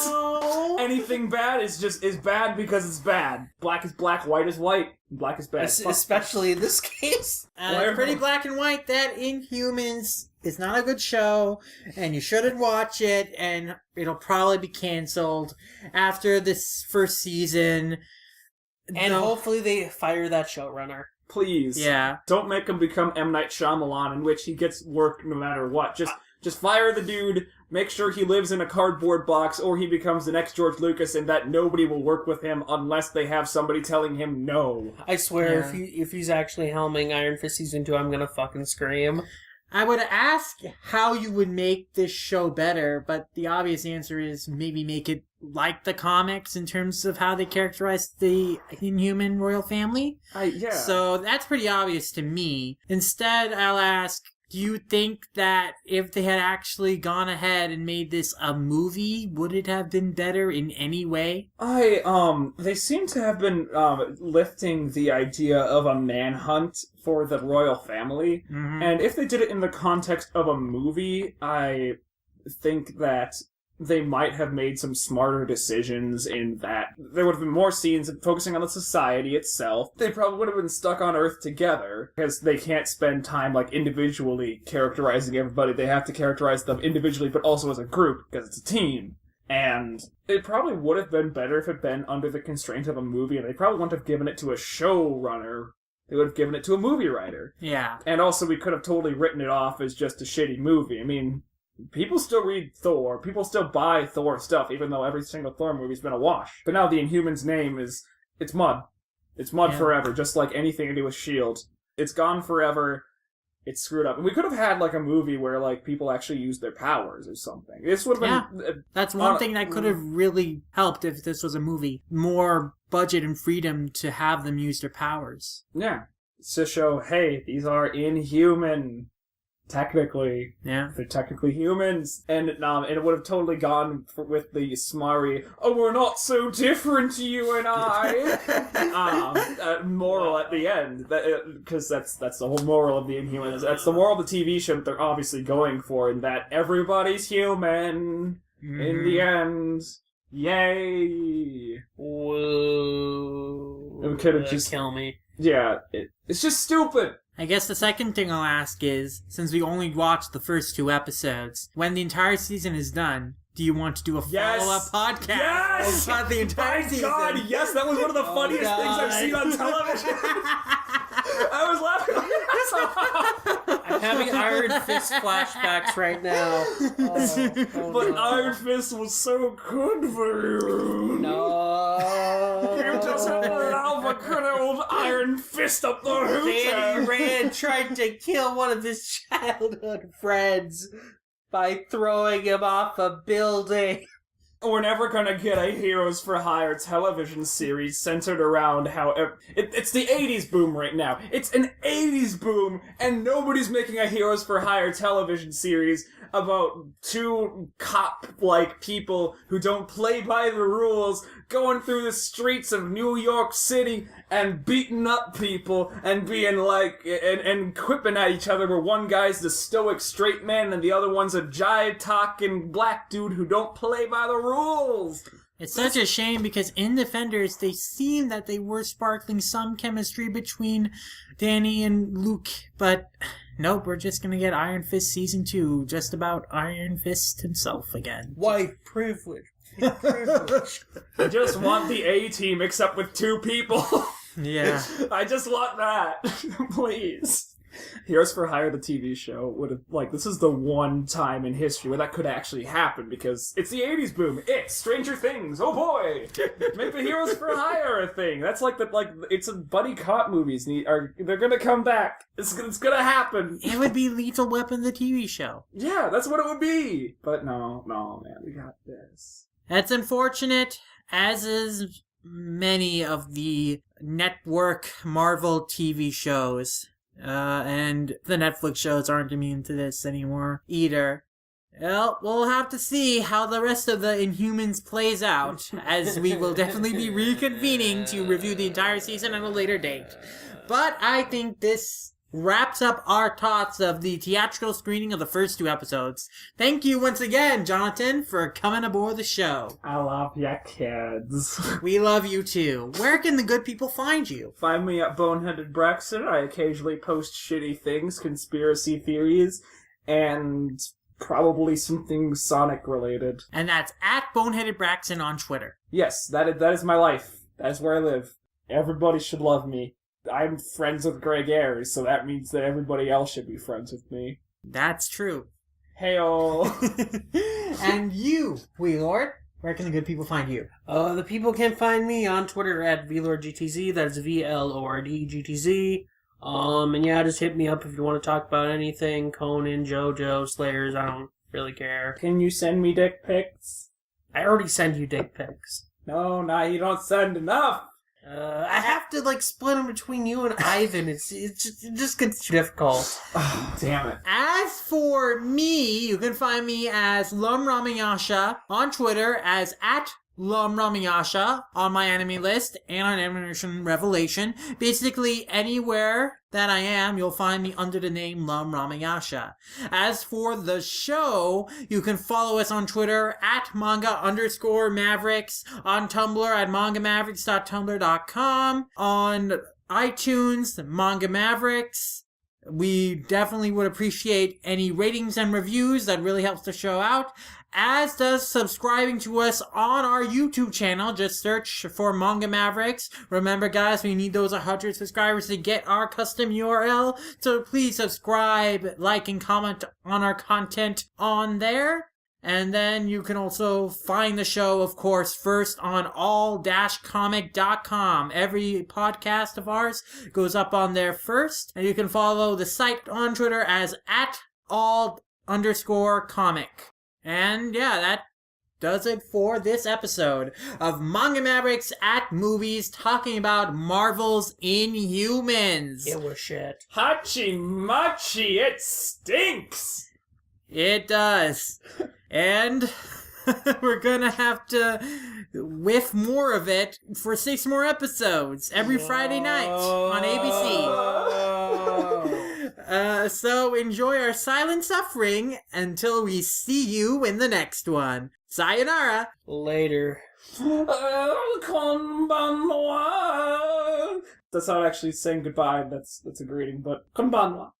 Oh. Anything bad is bad because it's bad. Black is black, white is white, black is bad. Fuck. Especially in this case. It's pretty black and white that Inhumans is not a good show, and you shouldn't watch it, and it'll probably be canceled after this first season. And hopefully they fire that showrunner. Please. Yeah. Don't make him become M. Night Shyamalan, in which he gets work no matter what. Just fire the dude, make sure he lives in a cardboard box, or he becomes the next George Lucas, and that nobody will work with him unless they have somebody telling him no. I swear, if he's actually helming Iron Fist Season 2, I'm gonna fucking scream. I would ask how you would make this show better, but the obvious answer is maybe make it like the comics in terms of how they characterize the Inhuman royal family. Yeah. So that's pretty obvious to me. Instead, I'll ask, Do you think that if they had actually gone ahead and made this a movie, would it have been better in any way? They seem to have been, lifting the idea of a manhunt for the royal family. Mm-hmm. And if they did it in the context of a movie, I think that they might have made some smarter decisions in that there would have been more scenes focusing on the society itself. They probably would have been stuck on Earth together, because they can't spend time, like, individually characterizing everybody. They have to characterize them individually, but also as a group, because it's a team. And it probably would have been better if it had been under the constraint of a movie, and they probably wouldn't have given it to a showrunner. They would have given it to a movie writer. Yeah. And also, we could have totally written it off as just a shitty movie. I mean, people still read Thor. People still buy Thor stuff, even though every single Thor movie's been a wash. But now the Inhumans name it's mud. It's mud forever, just like anything to do with S.H.I.E.L.D. It's gone forever. It's screwed up. And we could have had, like, a movie where, like, people actually used their powers or something. This would have been... That's one thing that could have really helped if this was a movie. More budget and freedom to have them use their powers. Yeah. It's to show, hey, these are inhuman. Technically. Yeah. They're technically humans. And it would have totally gone with the smarry, oh, we're not so different, you and I, moral at the end. Because that's the whole moral of the Inhumans. That's the moral of the TV show that they're obviously going for, in that everybody's human in the end. Yay! Whoa. It could have just... kill me. Yeah, it's just stupid! I guess the second thing I'll ask is, since we only watched the first 2 episodes, when the entire season is done, do you want to do a follow-up podcast about the entire season? God, yes, that was one of the funniest things I've seen on television. I was laughing. I'm having Iron Fist flashbacks right now. But Iron Fist was so good for you. No. You just had to allow a good old Iron Fist up the hooter. Danny Rand tried to kill one of his childhood friends by throwing him off a building. We're never gonna get a Heroes for Hire television series centered around how... It's the 80s boom right now. It's an 80s boom, and nobody's making a Heroes for Hire television series about 2 cop-like people who don't play by the rules going through the streets of New York City and beating up people and being like... and quipping at each other, where one guy's the stoic straight man and the other one's a jive-talking black dude who don't play by the rules. It's such a shame, because in Defenders, they seemed that they were sparkling some chemistry between Danny and Luke, but nope, we're just gonna get Iron Fist Season 2, just about Iron Fist himself again. White privilege. I just want the A-team except with 2 people. Yeah. I just want that. Please. Heroes for Hire, the TV show, would have, like, this is the one time in history where that could actually happen, because it's the 80s boom. It's Stranger Things. Oh boy! Make the Heroes for Hire a thing. That's it's a buddy cop movies. They're gonna come back. It's gonna happen. It would be Lethal Weapon, the TV show. Yeah, that's what it would be. But no, man, we got this. That's unfortunate, as is many of the network Marvel TV shows. And the Netflix shows aren't immune to this anymore either. Well, we'll have to see how the rest of the Inhumans plays out, as we will definitely be reconvening to review the entire season at a later date. But I think this wraps up our thoughts of the theatrical screening of the first 2 episodes. Thank you once again, Jonathan, for coming aboard the show. I love ya, kids. We love you too. Where can the good people find you? Find me at Boneheaded Braxton. I occasionally post shitty things, conspiracy theories, and probably something Sonic related. And that's at Boneheaded Braxton on Twitter. Yes, that is my life. That is where I live. Everybody should love me. I'm friends with Greg Ayres, so that means that everybody else should be friends with me. That's true. Hey-o. And you, Wheelord, where can the good people find you? The people can find me on Twitter at VLordGTZ. That's VLORDGTZ. And yeah, just hit me up if you want to talk about anything. Conan, JoJo, Slayers, I don't really care. Can you send me dick pics? I already send you dick pics. No, you don't send enough. I have to like split them between you and Ivan. It just gets difficult. Oh, damn it. As for me, you can find me as Lum Ramayasha on Twitter, as at Lum Ramayasha on my enemy list, and on Animation Revelation. Basically, anywhere that I am, you'll find me under the name Lum Ramayasha. As for the show, you can follow us on Twitter at manga_mavericks, on Tumblr at mangamavericks.tumblr.com, on iTunes, Manga Mavericks. We definitely would appreciate any ratings and reviews. That really helps the show out. As does subscribing to us on our YouTube channel. Just search for Manga Mavericks. Remember, guys, we need those 100 subscribers to get our custom URL. So please subscribe, like, and comment on our content on there. And then you can also find the show, of course, first on all-comic.com. Every podcast of ours goes up on there first. And you can follow the site on Twitter as at all_comic. And yeah, that does it for this episode of Manga Mavericks at Movies, talking about Marvel's Inhumans. It was shit. Hachi Machi, it stinks! It does. And we're gonna have to whiff more of it for 6 more episodes every Friday night on ABC. So enjoy our silent suffering until we see you in the next one. Sayonara. Later. Konbanwa. That's not actually saying goodbye. That's a greeting, but konbanwa.